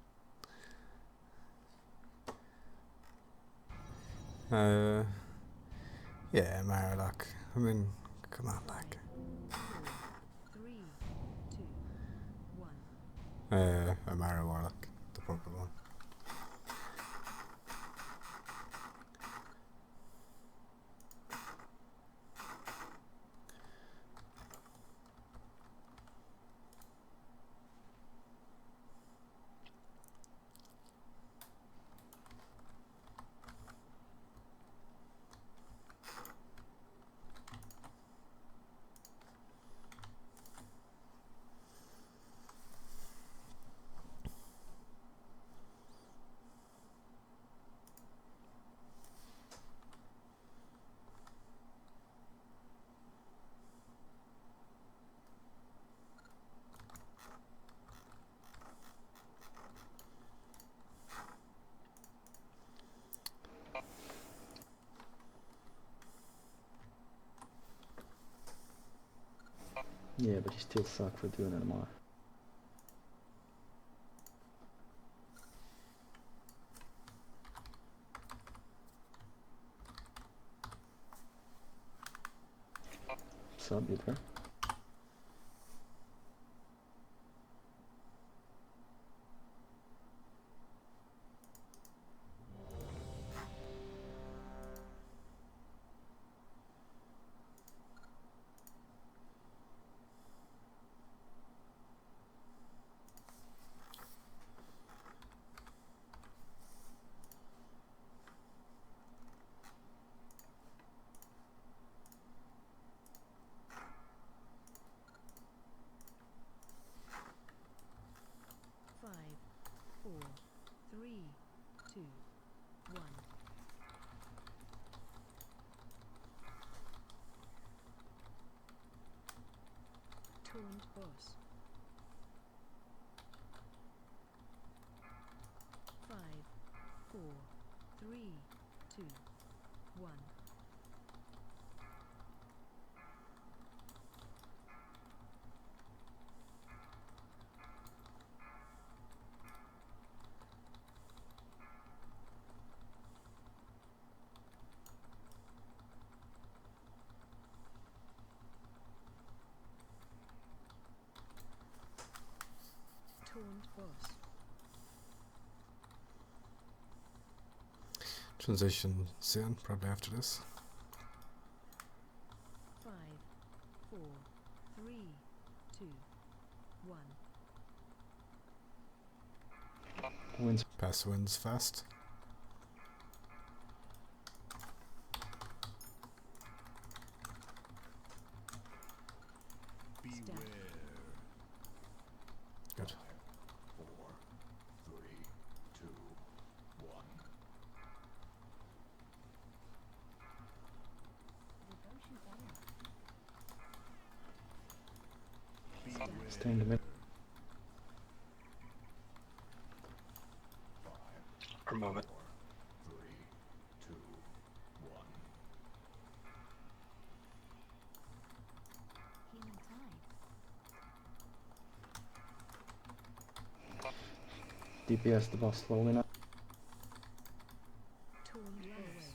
Yeah, Marlock. I mean, come on, like. 4, 3, 2, 1. Amara Warlock, the purple one. Yeah, but you still suck for doing it more. Sub, you there? Taunt boss. 5, 4, 3, 2, 1. Taunt boss. Transition soon, probably after this. 5, 4, 3, 2, 1. Wins. Pass wins fast. Beware. Good. 4, 3, 2, 1. Stay in the middle. Remove it. 3, 2, 1. Healing tide. DPS the boss slowly now. Taunt boss.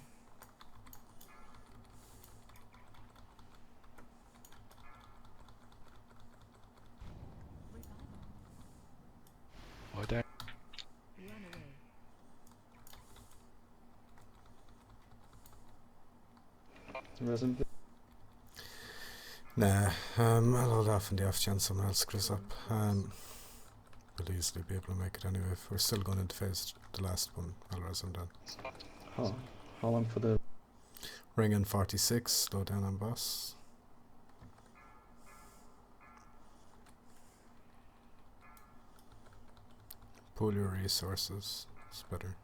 Why don't Run away. Resin. Nah, I'll hold off on the off chance someone else screws up. We'll easily be able to make it anyway. If we're still going into phase the last one, I'll resin done. How long for the Ring in 46, slow down on boss. Pool your resources, it's better.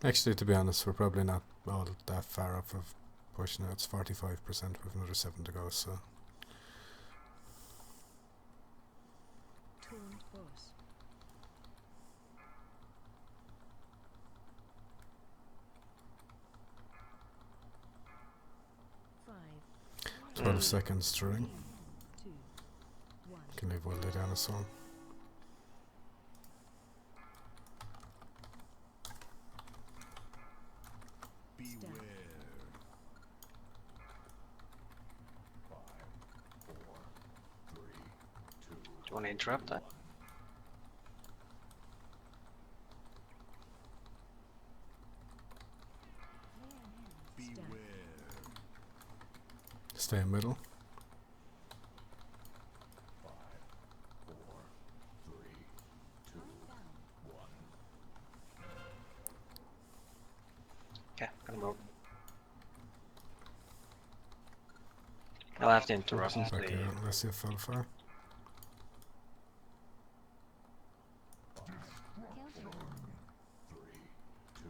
Actually, to be honest, we're probably not all that far off of pushing it. It's 45%, we've another 7 to go, so. Taunt boss. 5, 12 seconds to ring. 2, 1. Can leave Wildy down as well. Beware. 5, 4, 3, 2. Do you want to interrupt that? Stay in middle. 5, 4, 3, 2, 1. Okay, gonna move. I'll have to interrupt Back the... here, unless you fell far. 5, 4, 3, 2.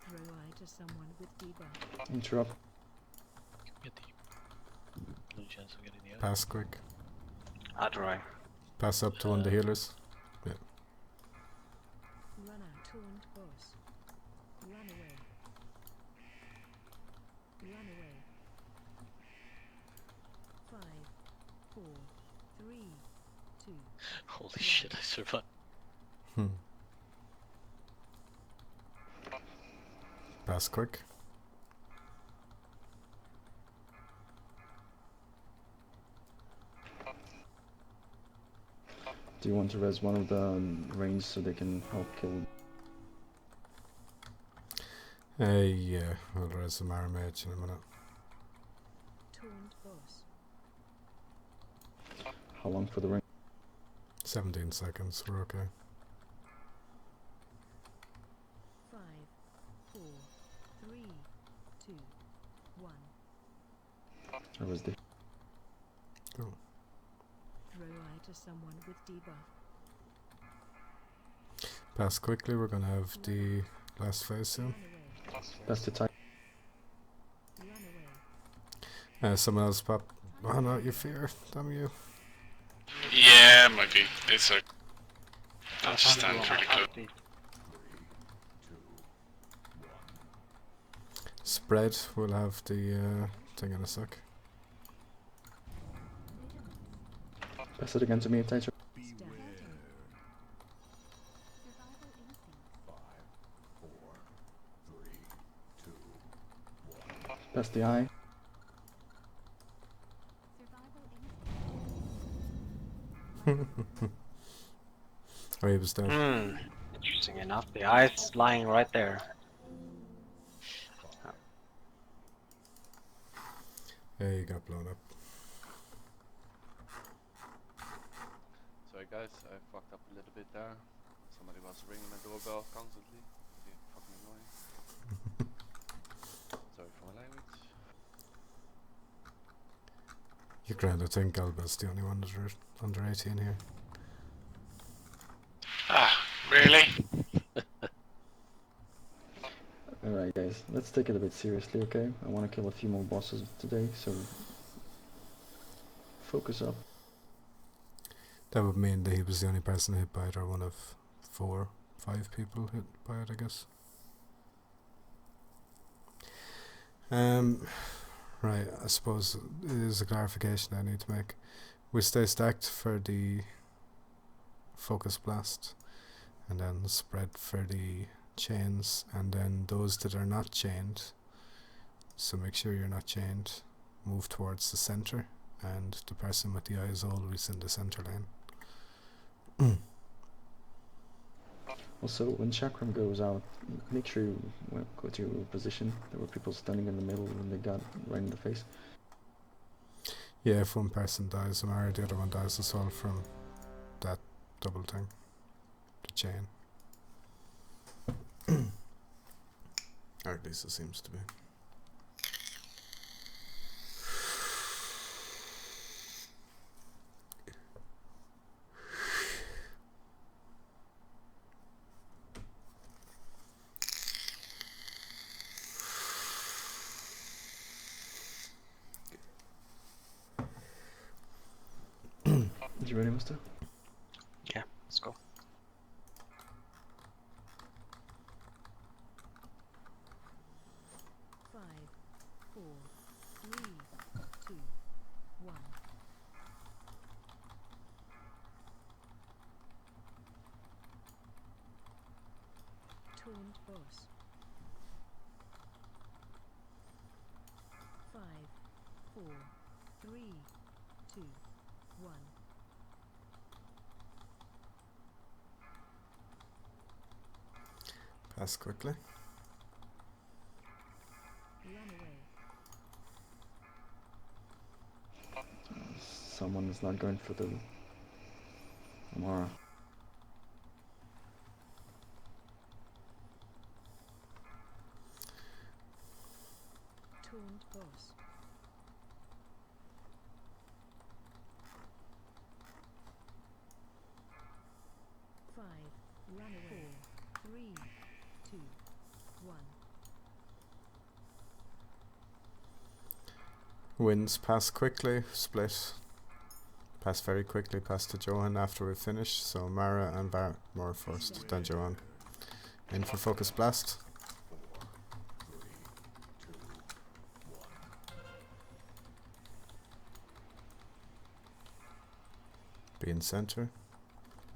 Throw eye to someone with debuff. interrupt? Get the no chance of getting the out. Pass quick. I'll try. Pass up to one of the healers. Yeah. Run out. Taunt boss. Run away. Run away. 5, 4, 3, 2. Holy shit, I survived. Pass quick. Do you want to res one of the range so they can help kill? Yeah, we'll res the Mara Mage in a minute. Taunt boss. How long for the ring? 17 seconds, we're okay. 5, 4, 3, 2, 1. Or was the Cool. Throw eye to someone with debuff. Pass quickly, we're gonna have the last phase soon. Run away. Best to type. Someone else pop. Oh no, you fear. Damn you. Yeah, might be. It's a. I'll just stand really close. Spread. We'll have the thing in a sec. Pass it again to me, Taser. Pass the eye. Oh, he was dead. Interesting enough, the eye's lying right there. Yeah, he got blown up. Sorry guys, I fucked up a little bit there. Somebody was ringing the doorbell constantly. Really fucking annoying. Sorry for my language. You grand, I think Alba's the only one under 18 here. Ah, really? Alright guys, let's take it a bit seriously, okay? I want to kill a few more bosses today, so focus up. That would mean that he was the only person hit by it, or one of 4, 5 people hit by it, I guess. Right, I suppose it is a clarification I need to make. We stay stacked for the focus blast, and then spread for the chains, and then those that are not chained, so make sure you're not chained, move towards the center, and the person with the eye is always in the center lane. Also, when Chakram goes out, make sure you go to your position. There were people standing in the middle when they got right in the face. Yeah, if one person dies, Amara, the other one dies as well from that double thing, the chain. Or at least it seems to be. You ready, Mister? Yeah, let's go. Taunt boss. 5, 4, 3, 2, 1. Pass quickly. Run away. Someone is not going for the Amara. Taunt boss. 5, run away. 4, 3, 2, 1. Wins, pass quickly, split. Pass very quickly, pass to Johan after we finish. So Mara and Barmore first, then Johan. In for focus blast. Be in center.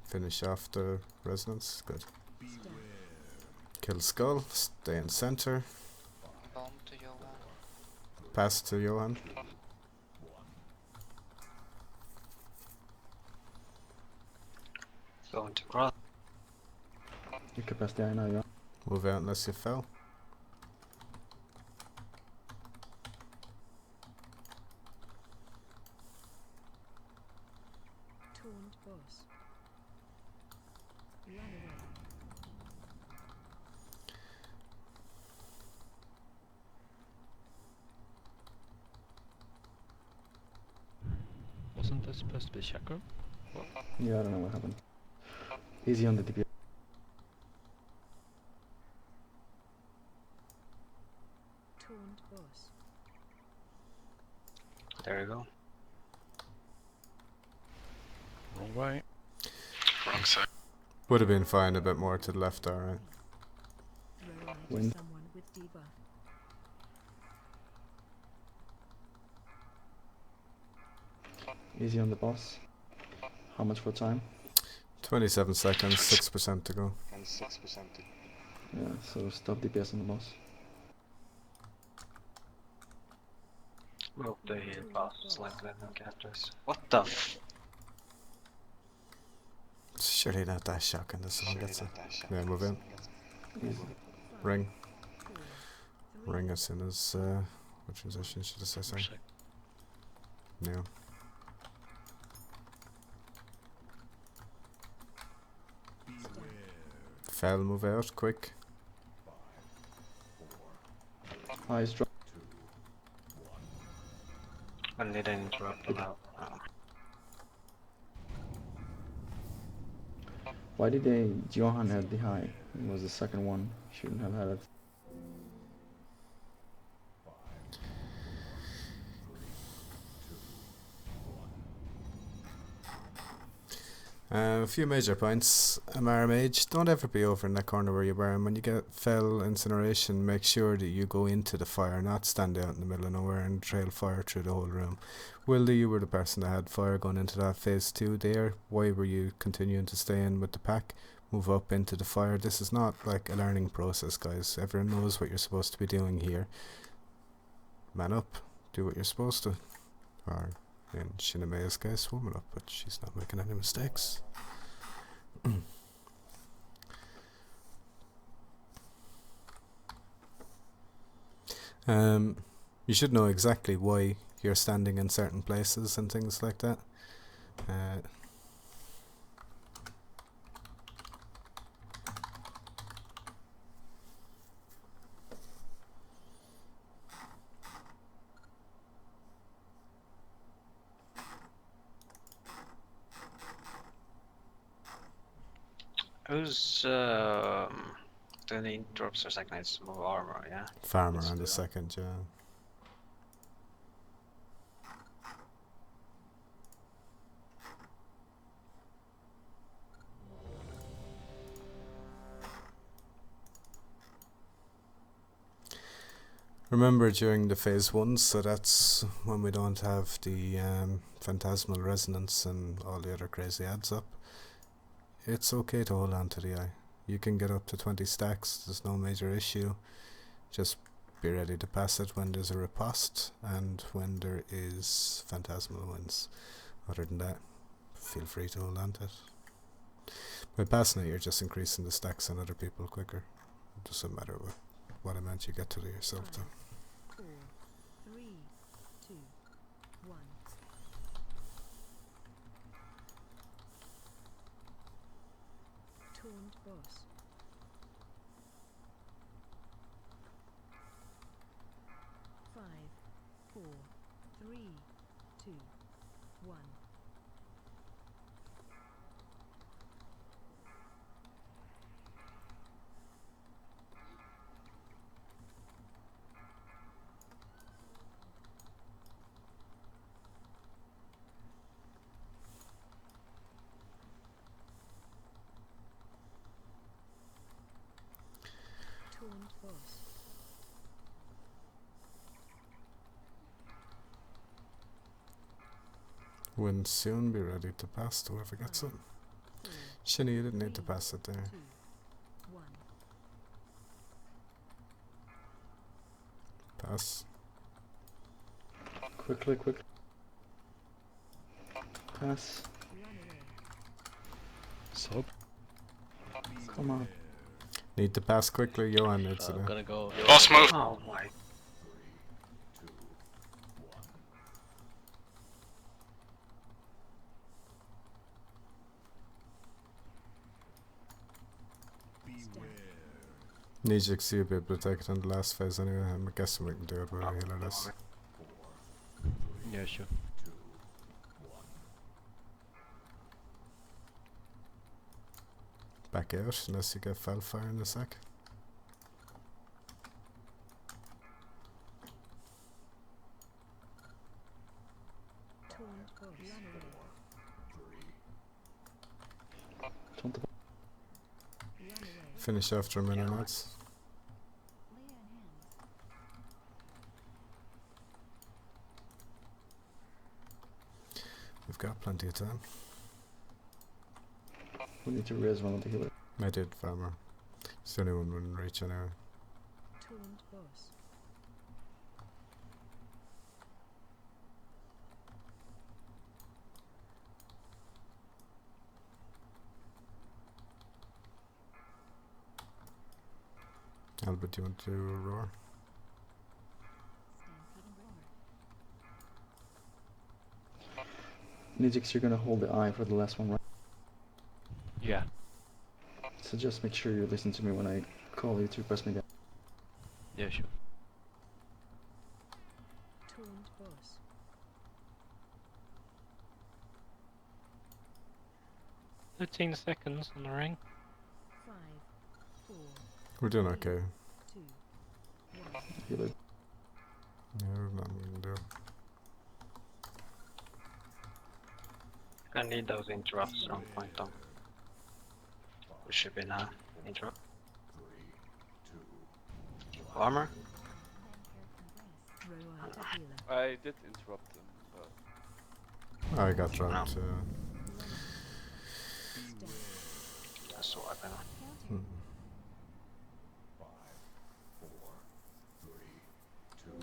Finish off the resonance. Good. Kill skull. Stay in center. Bomb to Johan. Pass to Johan. Going to cross. You can pass the eye now, yeah. Move out unless you fell. Taunt boss. Run away. Wasn't there supposed to be Chakram? What? Yeah, I don't know what happened. Easy on the DPS. There you go. Wrong way. Wrong side. Would have been fine a bit more to the left, alright. Row eye to Wind. someone with debuff. Easy on the boss. How much for time? 27 seconds, 6% to go. Yeah, so stop DPS on the boss. Move the boss like that and captors. What the f? Surely not that shocking that someone gets it. Yeah, move in. Easy. Ring. 4, 3, Ring as soon as, what transition should I say, sorry? Sec. No. Fell, move out, quick. Eyes drop. When they didn't interrupt them out. Why did they Johan had the high? It was the second one. Shouldn't have had it. A few major points. Amara Mage, don't ever be over in that corner where you were, and when you get fell incineration, make sure that you go into the fire, not stand out in the middle of nowhere and trail fire through the whole room. Wilder, you were the person that had fire going into that phase 2 there. Why were you continuing to stay in with the pack? Move up into the fire. This is not like a learning process, guys. Everyone knows what you're supposed to be doing here. Man up. Do what you're supposed to. Or in Shinamea's case, woman up, but she's not making any mistakes. You should know exactly why you're standing in certain places and things like that. Who's doing the interrupts or second nights move armor, yeah? Farmer Let's on do the that. second, yeah. Remember during the phase 1, so that's when we don't have the phantasmal resonance and all the other crazy adds up. It's okay to hold on to the eye. You can get up to 20 stacks, there's no major issue. Just be ready to pass it when there's a riposte and when there is phantasmal wins. Other than that, feel free to hold on to it. By passing it, you're just increasing the stacks on other people quicker. It doesn't matter what amount you get to do yourself though. 4, 3, 2, 1. Taunt boss. 5, 4, 3, 2, 1. Taunt boss. When soon be ready to pass to whoever gets it. 4, Shinny, you didn't need to pass it there. 2, 1. Pass. Quickly, quick. Pass. Run away. Sub. Come on. Need to pass quickly, Johan needs I'm it. gonna go. Boss move. Oh my. Nijix, you'll be able to take it on the last phase anyway. I'm guessing we can do it with a healer list. Yeah, sure. Back out unless you get Felfire in a sec. finish after a minute, lads. We've got plenty of time. We need to raise one of the healers. I did, Farmer. It's the only one wouldn't reach anyway. Taunt boss. Albert, do you want to roar? Nijix, you're gonna hold the eye for the last one, right? Yeah. So just make sure you listen to me when I call you to press me down. Yeah, sure. Taunt boss. 13 seconds on the ring. 5, 4, We're doing okay. 2, 1. Healer. Yeah, we've nothing we can do. I need those interrupts on point though. We should be now. Interrupt. Armor? Roar to healer. I did interrupt them, but I got dropped. That's what I Hmm. 5, 4, 3, 2, 1.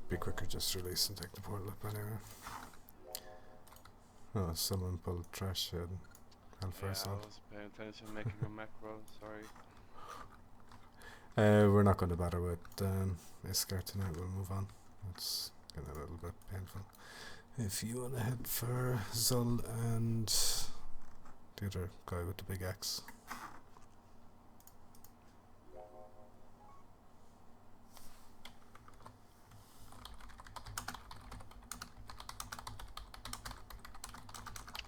Be quicker, just release and take the portal up anyway. Oh, someone pulled trash shed. Hellfire yeah, I Salt. was paying attention, making a macro. Sorry. We're not going to bother with Iskar tonight, we'll move on. It's getting a little bit painful. If you want to head for Zul and the other guy with the big axe.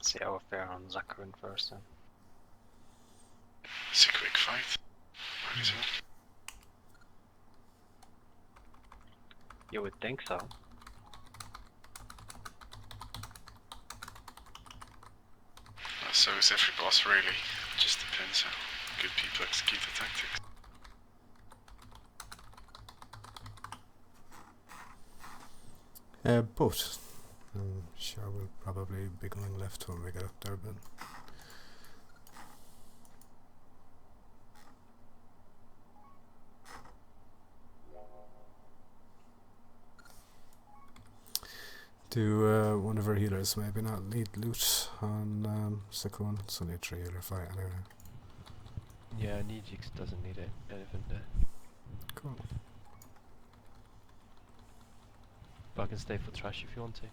See how fair on Zakarin first then. It's a quick fight. Might as well. You would think so. So is every boss really. Just depends how good people execute the tactics. Both. I'm sure we'll probably be going left when we get up there, but do one of our healers maybe not lead loot on Sakun? It's only a 3 healer fight anyway. Yeah, Nijix doesn't need anything there. Cool. But I can stay for trash if you want to.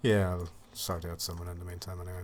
Yeah, I'll sort out someone in the meantime anyway.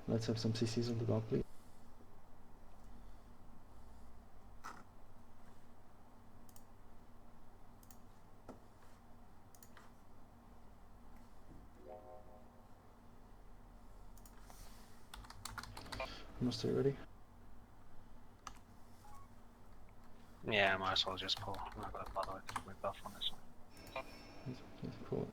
Let's have some CCs on the dog, please. Almost ready? Yeah, I might as well just pull. I'm not gonna bother with buff on this one. Yes, cool.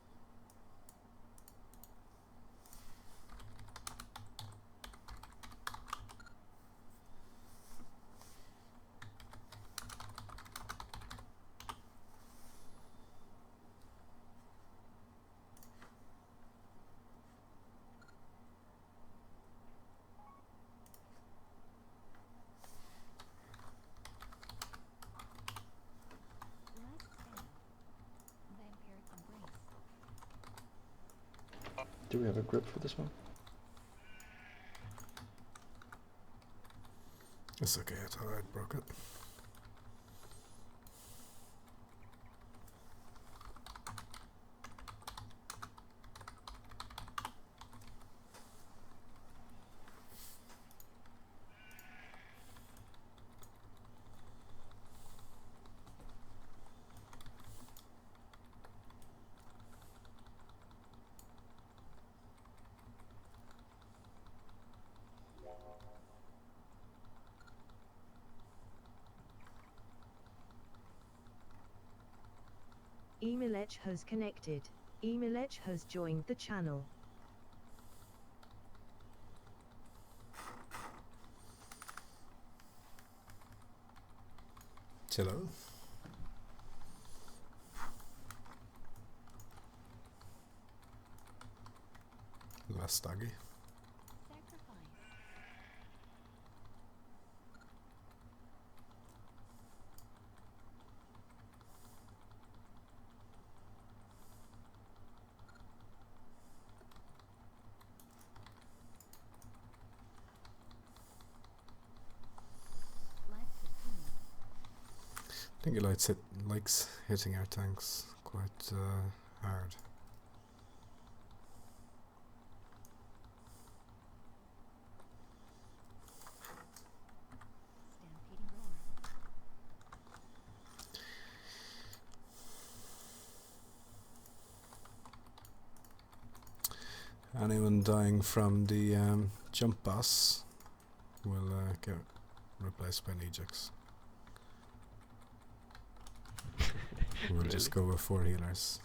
Do we have a grip for this one? It's okay, I thought I'd broke it. Emilech has connected. Emilech has joined the channel. Hello. Last doggy. I think he likes hitting our tanks quite hard. Anyone dying from the jump boss will get replaced by Nejix. We'll just go with 4 healers.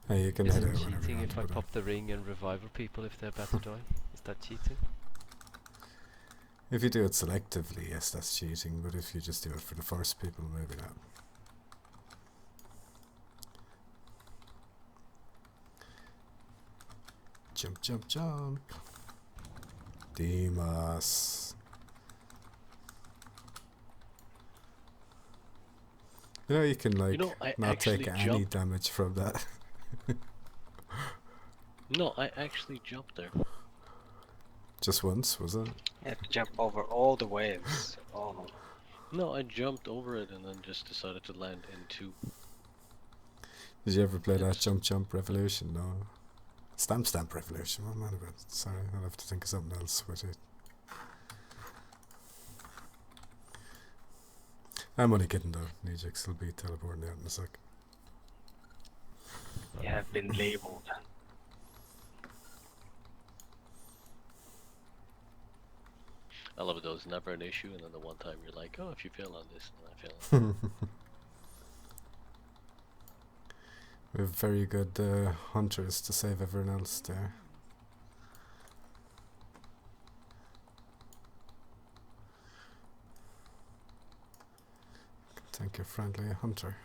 You can Is head it out whenever you cheating want if to I go down. pop the ring and revive people if they're about to die? Is that cheating? If you do it selectively, yes, that's cheating, but if you just do it for the first people, maybe not. Jump, jump, jump. Demas. You know, you can, like, I not take actually any jumped. damage from that. No, I actually jumped there. Just once, was it? You have to jump over all the waves. Oh. No, I jumped over it and then just decided to land in 2. Did you ever play that Jump Jump Revolution? No. Stamp Stamp Revolution, what am I on about? Sorry, I'll have to think of something else with it. I'm only kidding though, Nejix will be teleporting out in a sec. You have been labeled. I love it though, it's never an issue, and then the one time you're like, oh, if you fail on this, then I fail on that. We have very good hunters to save everyone else there. Thank you, friendly hunter.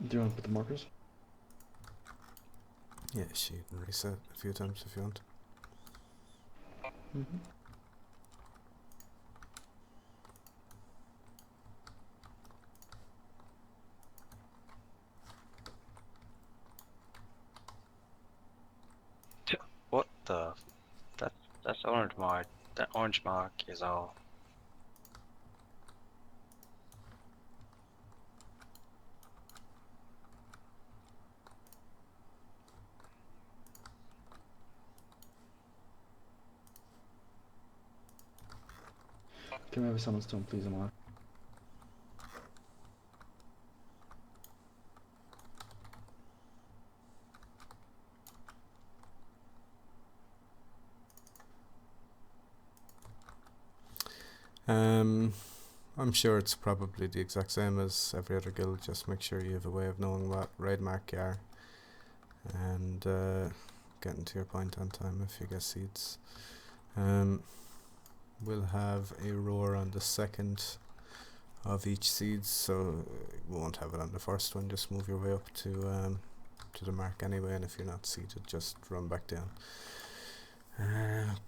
Do you want to put the markers? Yeah, shoot and reset a few times if you want. Mm-hmm. What the? That that's orange mark. That orange mark is all. Can we have a summon stone, please, Amar? I'm sure it's probably the exact same as every other guild. Just make sure you have a way of knowing what raid mark you are, and getting to your point on time if you get seeds. We'll have a roar on the second of each seed, so we won't have it on the first one. Just move your way up to the mark anyway, and if you're not seated, just run back down.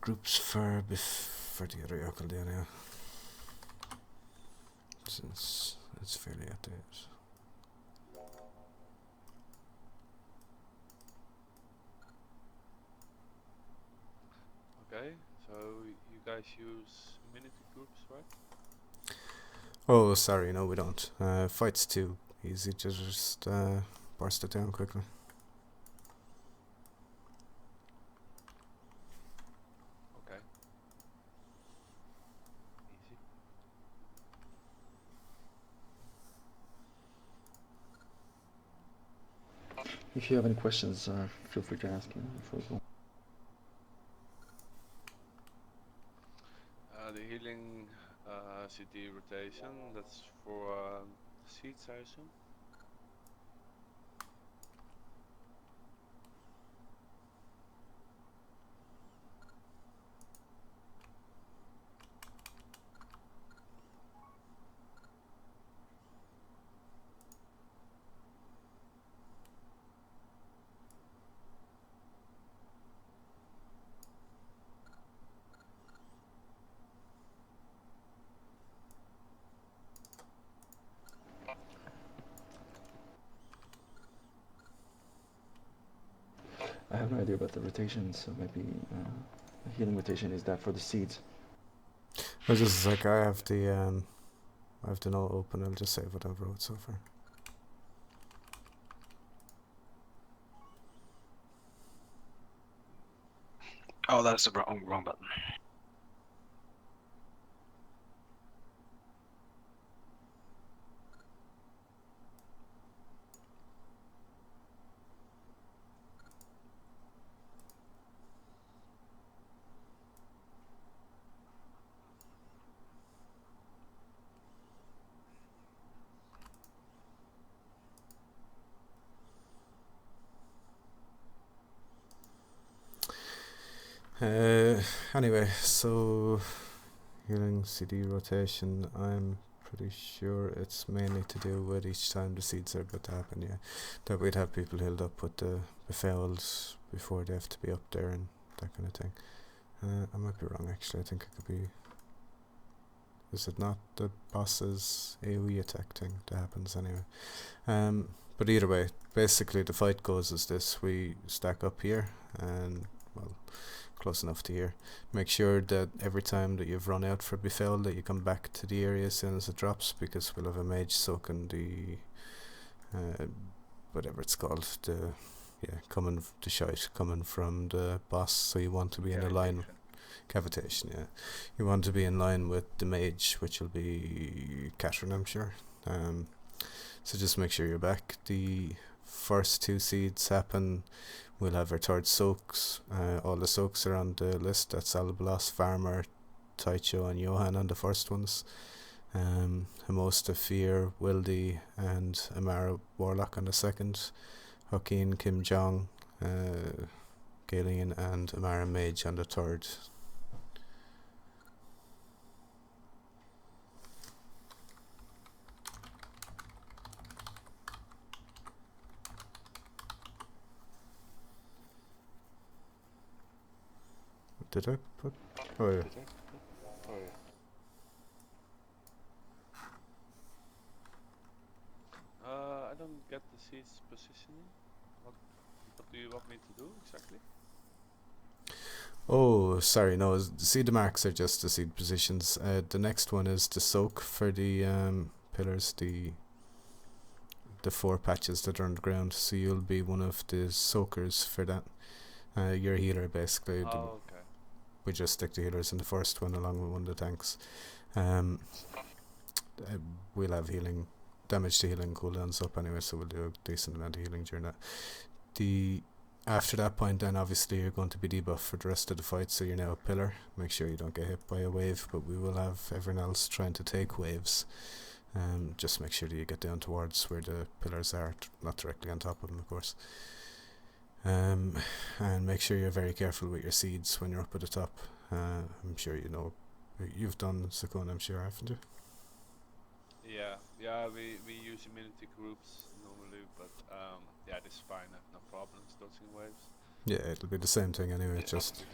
Groups for the other yokel day now, since it's fairly outdated. Okay, so you guys use minute groups, right? Oh, sorry, no we don't. Fight's too easy to just burst it down quickly. Okay. Easy. If you have any questions, feel free to ask before we go. The healing CD rotation, that's for seeds, I assume? I have no idea about the rotation, so maybe the healing rotation is that for the seeds. I just like I have the note open. I'll just save what I've wrote so far. Oh, that's the wrong button. Anyway, so healing CD rotation, I'm pretty sure it's mainly to do with each time the seeds are about to happen, yeah. That we'd have people healed up with the befouled before they have to be up there and that kind of thing. I might be wrong actually, I think it could be... Is it not the boss's AoE attack thing that happens anyway? But either way, basically the fight goes as this. We stack up here and, well, close enough to here. Make sure that every time that you've run out for befoul that you come back to the area as soon as it drops, because we'll have a mage soaking the whatever it's called, the shite coming from the boss, so you want to be in a line. Cavitation, yeah. You want to be in line with the mage, which will be Catherine, I'm sure. So just make sure you're back. The first two seeds happen. We'll have our third soaks. All the soaks are on the list. That's Albalos, Farmer, Taicho and Johan on the first ones. Hamosta, Fear, Wildy and Amara Warlock on the second. Joaquin, Kim Jong, Galen and Amara Mage on the third. Did I put? Oh yeah. Oh yeah. I don't get the seat's positioning. What do you want me to do exactly? Oh, sorry. No, see the marks are just the seed positions. The next one is the soak for the pillars. The 4 patches that are on the ground. So you'll be one of the soakers for that. You're a healer basically. Oh, okay. We just stick the healers in the first one along with one of the tanks. We'll have healing, damage to healing cooldowns up anyway, so we'll do a decent amount of healing during that. After that point then obviously you're going to be debuffed for the rest of the fight, so you're now a pillar. Make sure you don't get hit by a wave, but we will have everyone else trying to take waves. Just make sure that you get down towards where the pillars are, not directly on top of them of course. And make sure you're very careful with your seeds when you're up at the top. I'm sure you know, you've done Sakun, I'm sure, haven't you? Yeah, we use immunity groups normally, but yeah, this is fine. I have no problems dodging waves. Yeah, it'll be the same thing anyway, just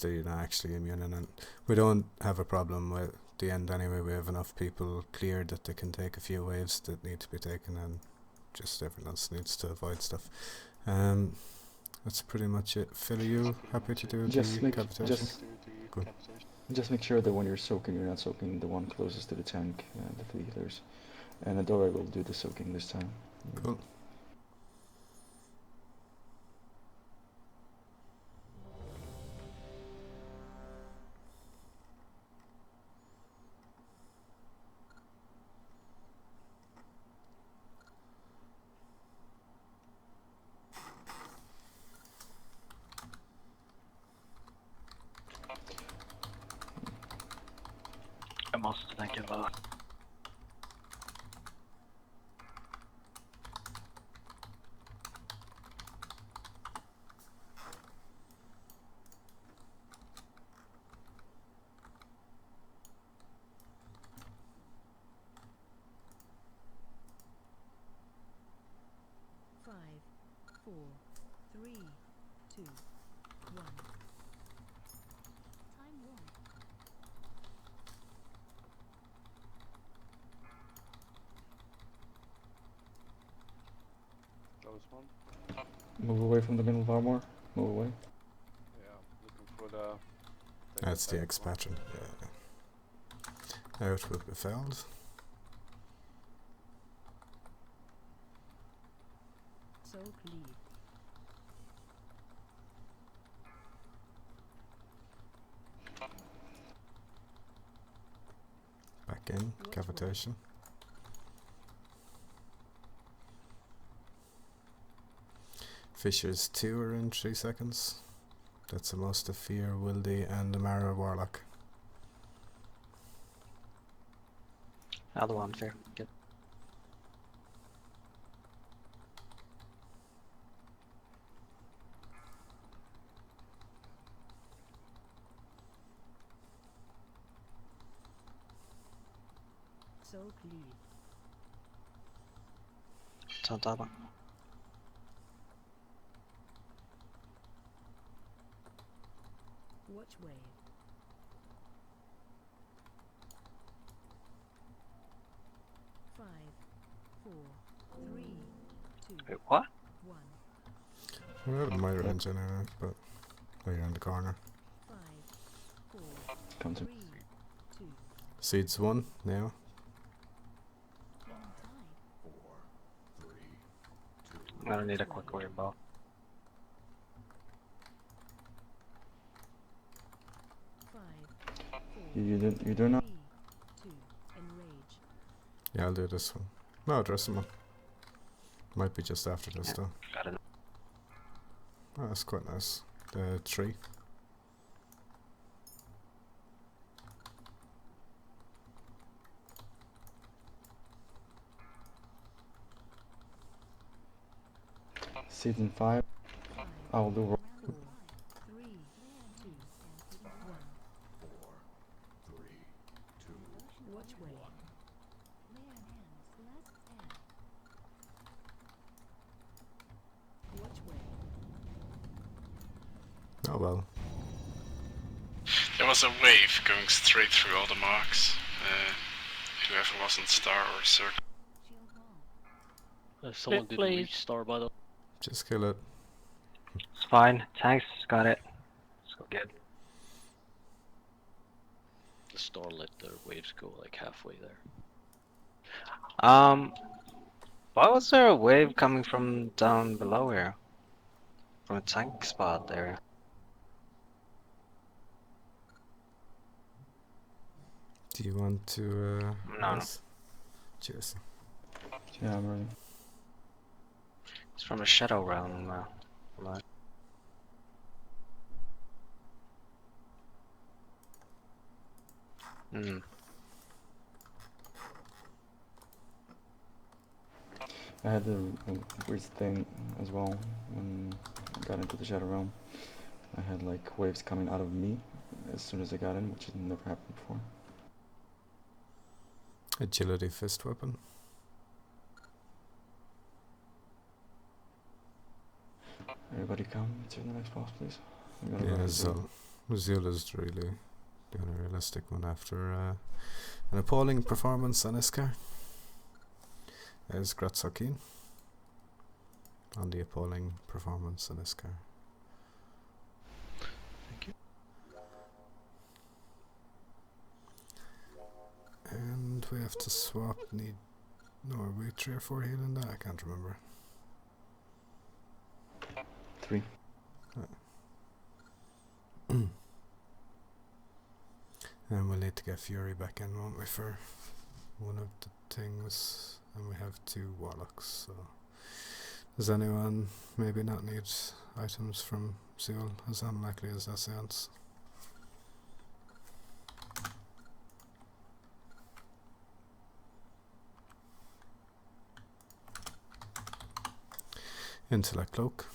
that you're not actually immune, and we don't have a problem with the end anyway. We have enough people cleared that they can take a few waves that need to be taken, and just everyone else needs to avoid stuff. That's pretty much it. Phil, are you happy to do the cavitation? Good. Just make sure that when you're soaking, you're not soaking the one closest to the tank, the 3 healers. And Adora will do the soaking this time. Cool. Jag måste tänka bara. Five, 4, 3, 2, 1. Time 1. Close one. Move away from the middle of armor. Move away. Yeah, looking for the... That's the expansion. Yeah. Out with Befeld. Soak lead. Back in, cavitation. Fissures 2 are in 3 seconds. That's the most of Fear, Wildy, and the Mara Warlock. Other one, fair. Good. Soak lead. Ta tabba. Watch wave. Five, 4, 3, 2, Wait, what? 1. Well, it might range anyway, but oh, you're in the corner. 5, 4, Come to 3, 2. Seeds 1 now. I don't need a quick wave ball. You do not. 3, 2. Enrage. Yeah, I'll do this one. No, dress him up. Might be just after this though. Got it. Oh, that's quite nice. The 3. Season 5. I'll do. 4, 3, 2, 1. Watch wave. Watch wave. Oh well. There was a wave going straight through all the marks. Whoever was on star or circle. If someone didn't please. reach star by the Just kill it. It's fine. Tanks got it. So good. star, let the waves go like halfway there. Why was there a wave coming from down below here? From a tank spot there. Do you want to No. yes. Cheers. Yeah, I'm ready. It's from a shadow realm. Like. I had the weird thing as well when I got into the Shadow Realm. I had like waves coming out of me as soon as I got in, which had never happened before. Agility fist weapon. Everybody come to the next boss, please. Yeah, Zul is really the only realistic one after an appalling performance on Iskar. Is Gratsokin on the appalling performance on Iskar. Thank you. And we have to swap. Are we 3 or 4 healing that? I can't remember. 3. And we'll need to get Fury back in, won't we, for one of the things. And we have 2 Warlocks, so does anyone maybe not need items from Seoul as unlikely as that sounds? Intellect Cloak.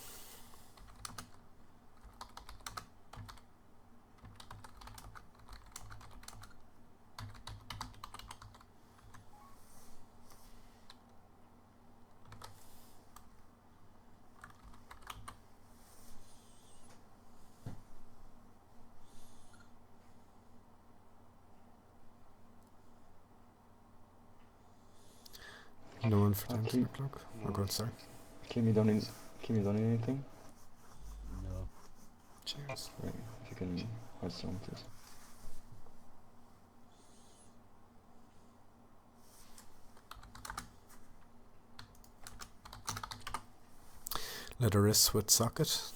No one for the Intellect Cloak? Oh god, sorry. Kim, you don't need anything? No. Cheers. Right, if you can Hearthstone, please. Leatheris with socket.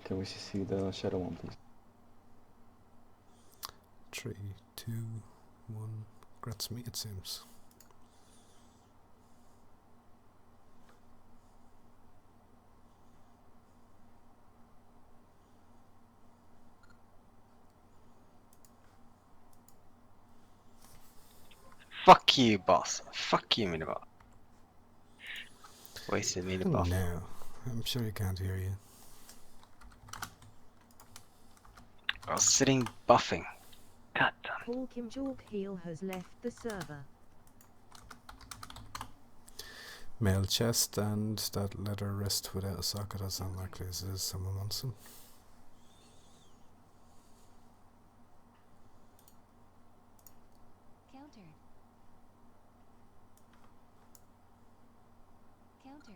Can we see the Shadow one, please? 3, 2, 1. Grats me, it seems. Fuck you, boss. Fuck you, minibot. Wasted minibot. No, I'm sure you can't hear you. I was sitting buffing. God damn. Paul Kim Jork Heel has left the server. Mail chest and that leather wrist without a socket as unlikely as is. Someone wants them. Countered. Countered.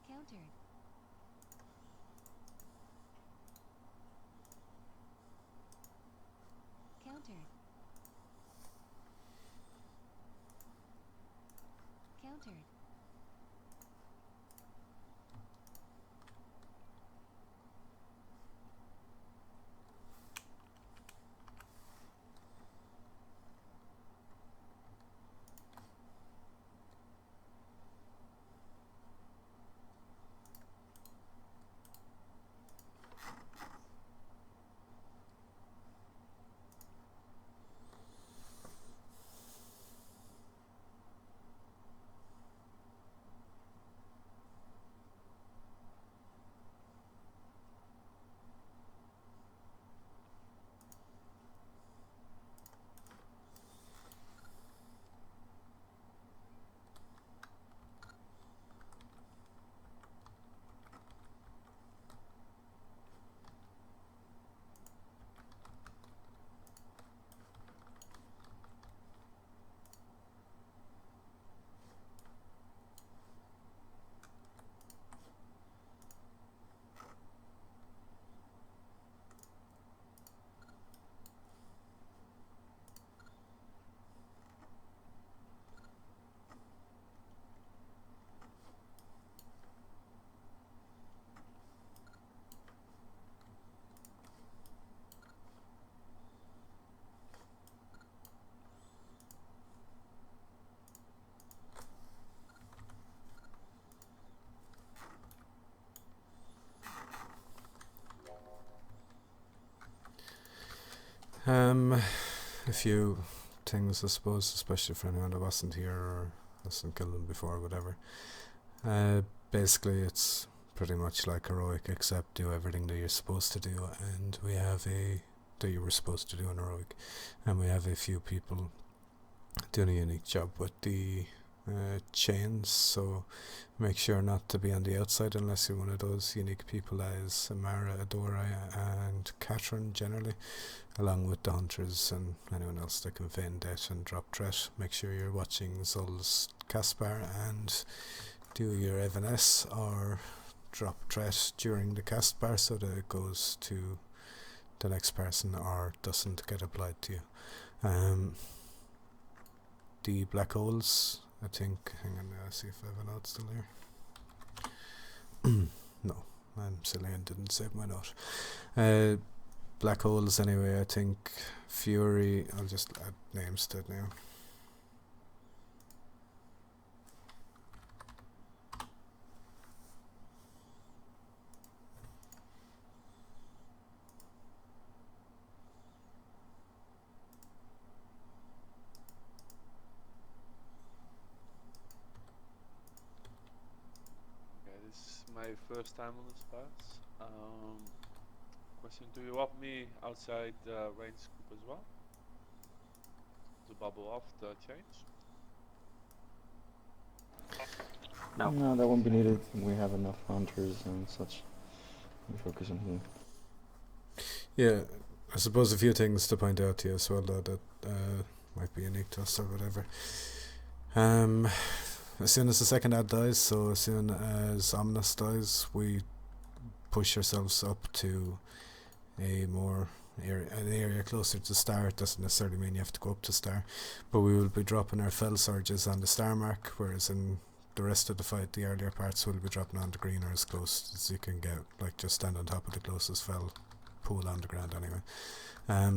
Countered. Countered. Countered. A few things, I suppose, especially for anyone that wasn't here or hasn't killed them before or whatever. Basically, it's pretty much like heroic, except do everything that you're supposed to do, and we have that you were supposed to do in heroic, and we have a few people doing a unique job with the chains, so make sure not to be on the outside unless you're one of those unique people as Amara, Adora and Catherine generally, along with the hunters and anyone else that can feign death and drop threat. Make sure you're watching Zul's cast bar and do your Evanesce or drop threat during the cast bar so that it goes to the next person or doesn't get applied to you. The black holes, I think, hang on, I'll see if I have a note still here. No, I'm silly and didn't save my note. Black holes anyway, I think Fury, I'll just add names to it now. This is my first time on this pass. Question: do you want me outside the range scoop as well to bubble off the change? No, that won't be needed. We have enough hunters and such. We focus on here. Yeah, I suppose a few things to point out to you as well, though, that might be unique to us or whatever. As soon as the second ad dies, so as soon as Omnis dies, we push ourselves up to an area closer to star. It doesn't necessarily mean you have to go up to star, but we will be dropping our fell surges on the star mark, whereas in the rest of the fight, the earlier parts will be dropping on the green or as close as you can get, like just stand on top of the closest fell pool on the ground anyway.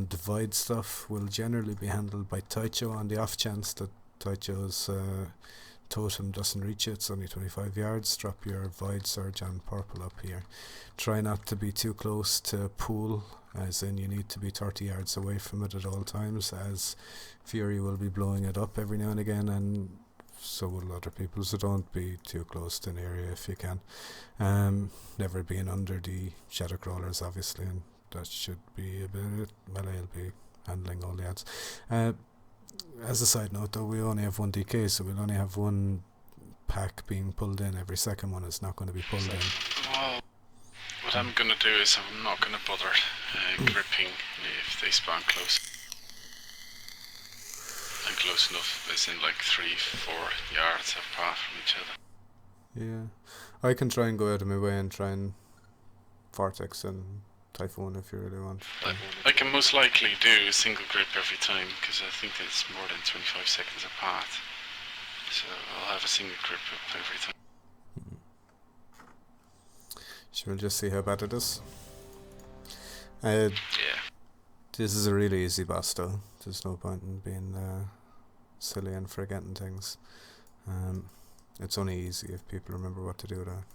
Divide stuff will generally be handled by Taicho on the off chance that Taicho's totem doesn't reach it. It's only 25 yards. Drop your void surge on purple up here. Try not to be too close to pool, as in you need to be 30 yards away from it at all times, as Fury will be blowing it up every now and again, and so will other people, so don't be too close to an area if you can. Never being under the shadow crawlers obviously, and that should be about it. Melee will be handling all the ads. As a side note though, we only have one DK, so we'll only have one pack being pulled in. Every second one is not going to be pulled in. Well, what I'm gonna do is I'm not gonna bother gripping if they spawn close. And close enough, as in like 3-4 yards apart from each other. Yeah, I can try and go out of my way and try and Vortex and Typhoon if you really want. I can most likely do a single grip every time, because I think it's more than 25 seconds apart. So I'll have a single grip up every time. Should we just see how bad it is? Yeah. This is a really easy boss though. There's no point in being silly and forgetting things. It's only easy if people remember what to do there.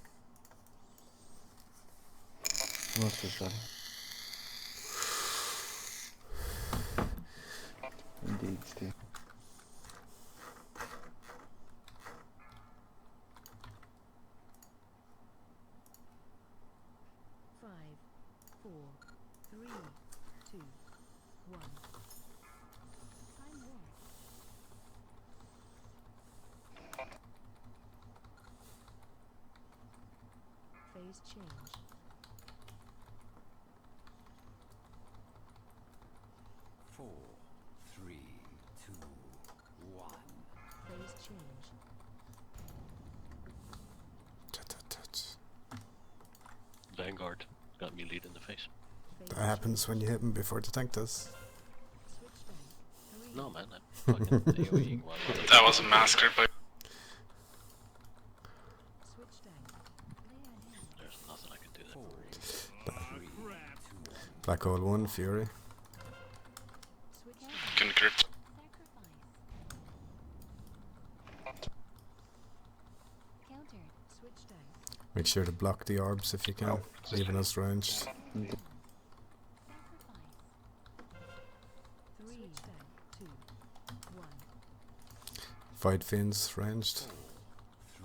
Most of that. Indeed, Steve. Five, four, three, two, one. Time warp. Phase change. 4, 3, 2, 1. Phase change. Vanguard got me lead in the face. That happens when you hit him before the tank does. No man, I'm fucking AoE. That wasn't massacred by. There's nothing I can do there. Black Hole 1, Fury. Can grip. Make sure to block the orbs if you can, even as ranged. Void Fiends ranged. 4,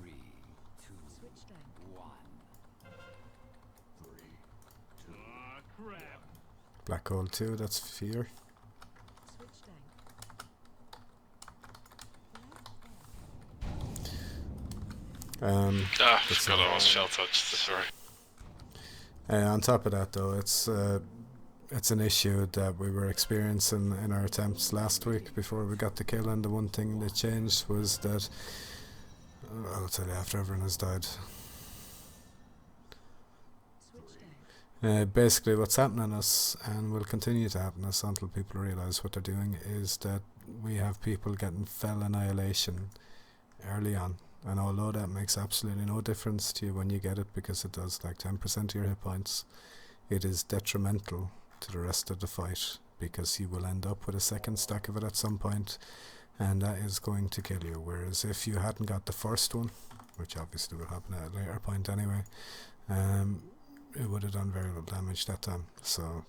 3, 2, Switch down. 1. Black Hole 2, that's Fear. Switch down. That's forgot I was shell touched, sorry. on top of that, though, it's an issue that we were experiencing in our attempts last week before we got the kill, and the one thing that changed was that I'll tell you after everyone has died. Switch down. Basically, what's happening us, and will continue to happen us until people realise what they're doing, is that we have people getting fell annihilation early on. And although that makes absolutely no difference to you when you get it, because it does like 10% of your hit points, it is detrimental to the rest of the fight, because you will end up with a second stack of it at some point, and that is going to kill you. Whereas if you hadn't got the first one, which obviously will happen at a later point anyway, it would have done very little damage that time. So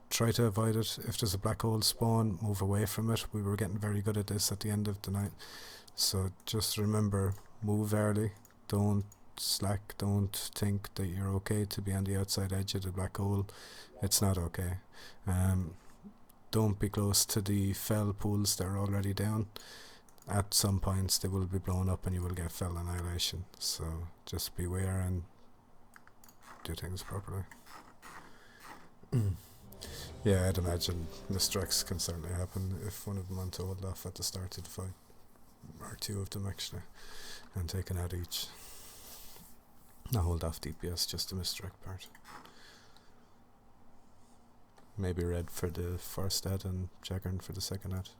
try to avoid it. If there's a black hole spawn, move away from it. We were getting very good at this at the end of the night. So just remember, move early, don't slack, don't think that you're okay to be on the outside edge of the black hole. It's not okay. Don't be close to the fell pools that are already down. At some points they will be blown up and you will get fell annihilation. So just beware and do things properly. Yeah, I'd imagine misdirects can certainly happen if one of them want to hold off at the start of the fight. Or two of them actually, and take an ad each. Not hold off DPS, just the misdirect part. Maybe red for the first ad and Jagger for the second ad.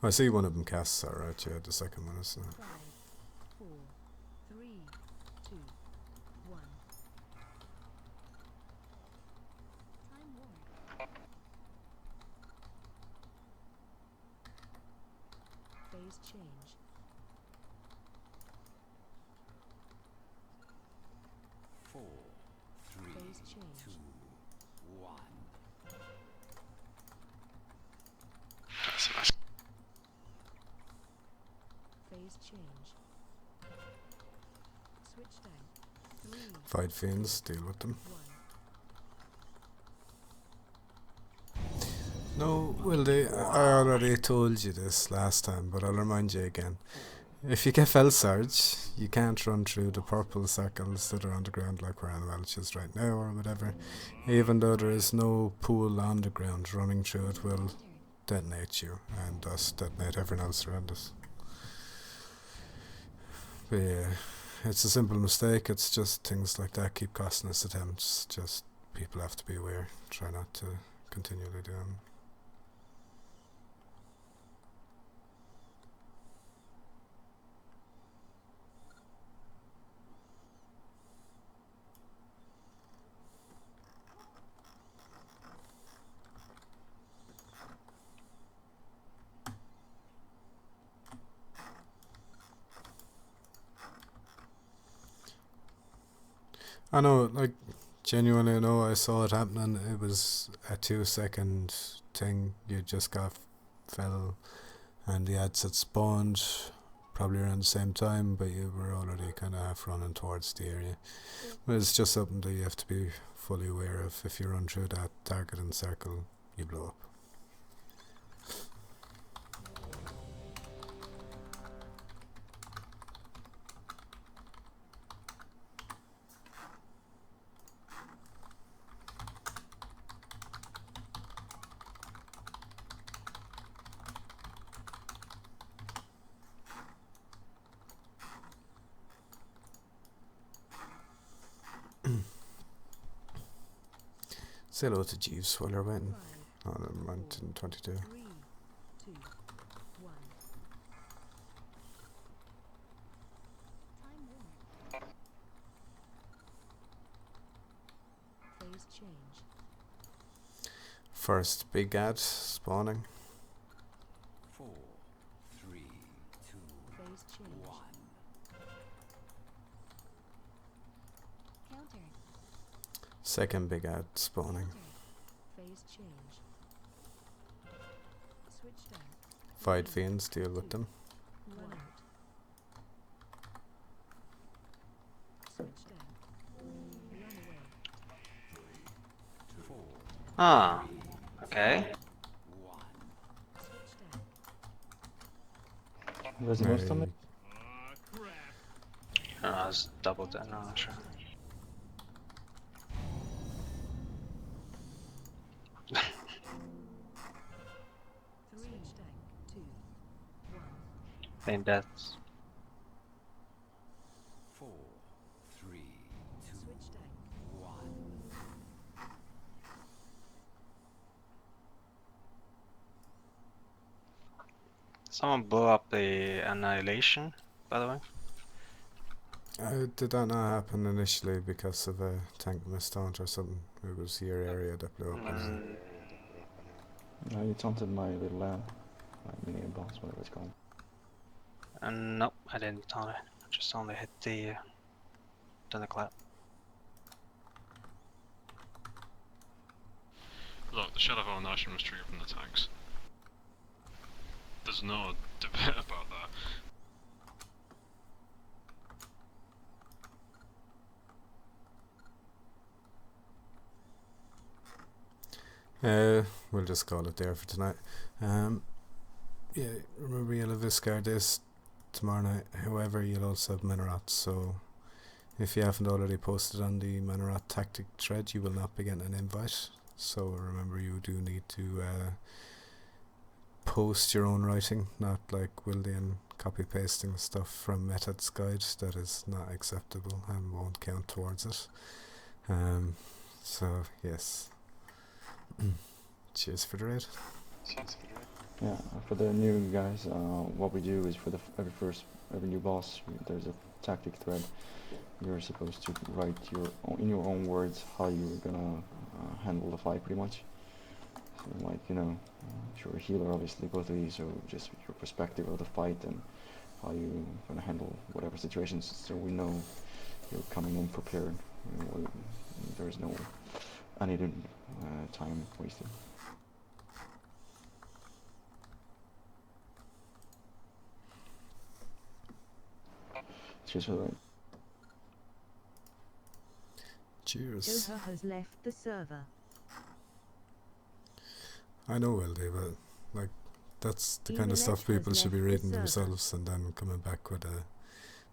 I see one of them casts alright, yeah, the second one is 5, 4, 3, 2, 1. Time warp. Phase change. Four, three, Phase change. 2, 1. That's a nice. Phase change. Switch down. 3, Fight fiends, deal with them. 1. No, will they? I already told you this last time, but I'll remind you again. If you get Fell Surge, you can't run through the purple circles that are on the ground like we're on Welch's right now or whatever. Even though there is no pool on the ground, running through it will detonate you and thus detonate everyone else around us. But yeah, it's a simple mistake. It's just things like that keep costing us attempts. Just people have to be aware. Try not to continually do them. I know, like, genuinely know I saw it happening. It was a 2-second thing. You just got fell and the ads had spawned probably around the same time, but you were already kind of half running towards the area. But it's just something that you have to be fully aware of. If you run through that targeting circle, you blow up. Say hello to Jeeves while you're waiting. Oh, never mind, in 22. 3, 2, 1. Time warp. Phase change. First big ad spawning. 4, 3, 2, Phase change. 1. Counter. Second big ad spawning. Phase change. Switch deck. Fight fiends, deal with them. Run out. Switch deck. Run away. Ah, okay. Switch deck. Where's the most on it? It's double that, no, not sure. Switch deck. 2. 1. I think that's 4, 3, 2, Switch deck. 1. someone blew up the annihilation, by the way. Did that not happen initially because of a tank mistaunt or something? It was your area that blew up. No, you taunted my little my mini boss, whatever it's called. Nope, I didn't taunt it. I just only hit the thunderclap. Look, the Shadow of our Nation was triggered from the tanks. There's no debate about that. We'll just call it there for tonight. Yeah, remember you'll have Viscard this tomorrow night. However, you'll also have Minarat, so if you haven't already posted on the Minarat tactic thread, you will not be getting an invite. So remember, you do need to post your own writing, not like Wildian copy pasting stuff from Method's guide. That is not acceptable and won't count towards it. So yes. Cheers for the raid. Yeah, for the new guys, what we do is for every new boss, there's a tactic thread. You're supposed to write in your own words how you're gonna handle the fight, pretty much. So, like, you know, if you're a healer, obviously, both of you, so just your perspective of the fight and how you're gonna handle whatever situations, so we know you're coming in prepared. You know, there's no unneeded time wasted. Cheers for that. Cheers. Joha has left the server. I know, Wildy, but like that's the kind of stuff people should be reading themselves and then coming back with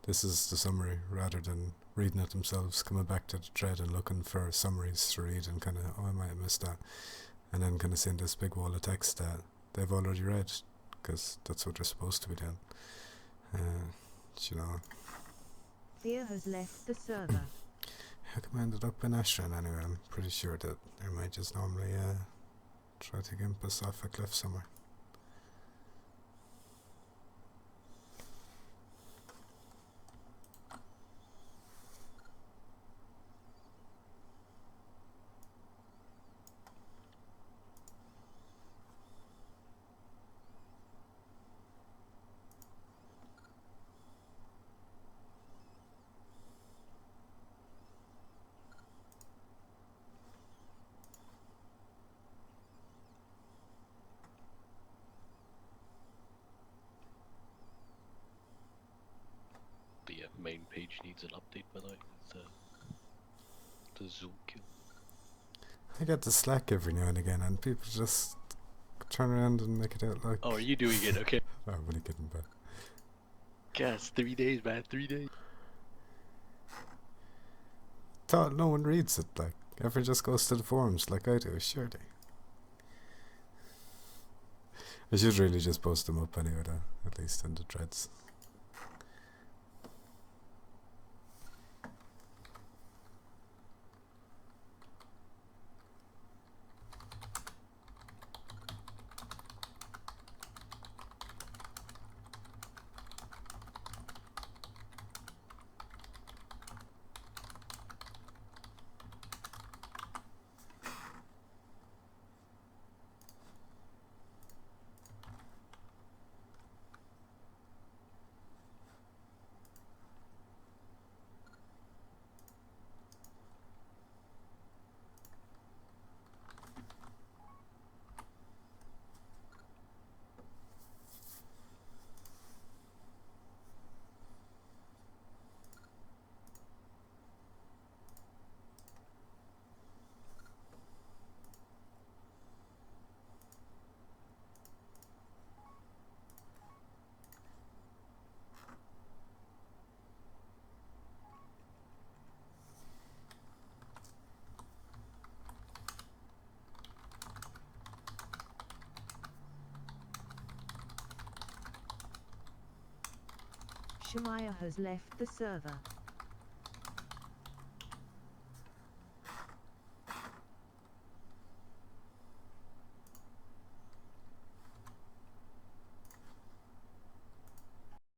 this is the summary, rather than reading it themselves, coming back to the thread and looking for summaries to read and kind of, oh, I might have missed that, and then kind of seeing this big wall of text that they've already read, because that's what they're supposed to be doing. You know. Thea has left the server. How come I ended up in Ashran anyway? I'm pretty sure that they might just normally try to gimp us off a cliff somewhere. The main page needs an update, by the way. The zoom kill. I get the Slack every now and again, and people just turn around and make it out like. Oh, are you doing it? Okay. I'm only kidding, but. Yes, 3 days, man. 3 days. Thought no one reads it, like. Everyone just goes to the forums like I do, surely. I should really just post them up anyway, though, at least in the threads. Shemaya has left the server.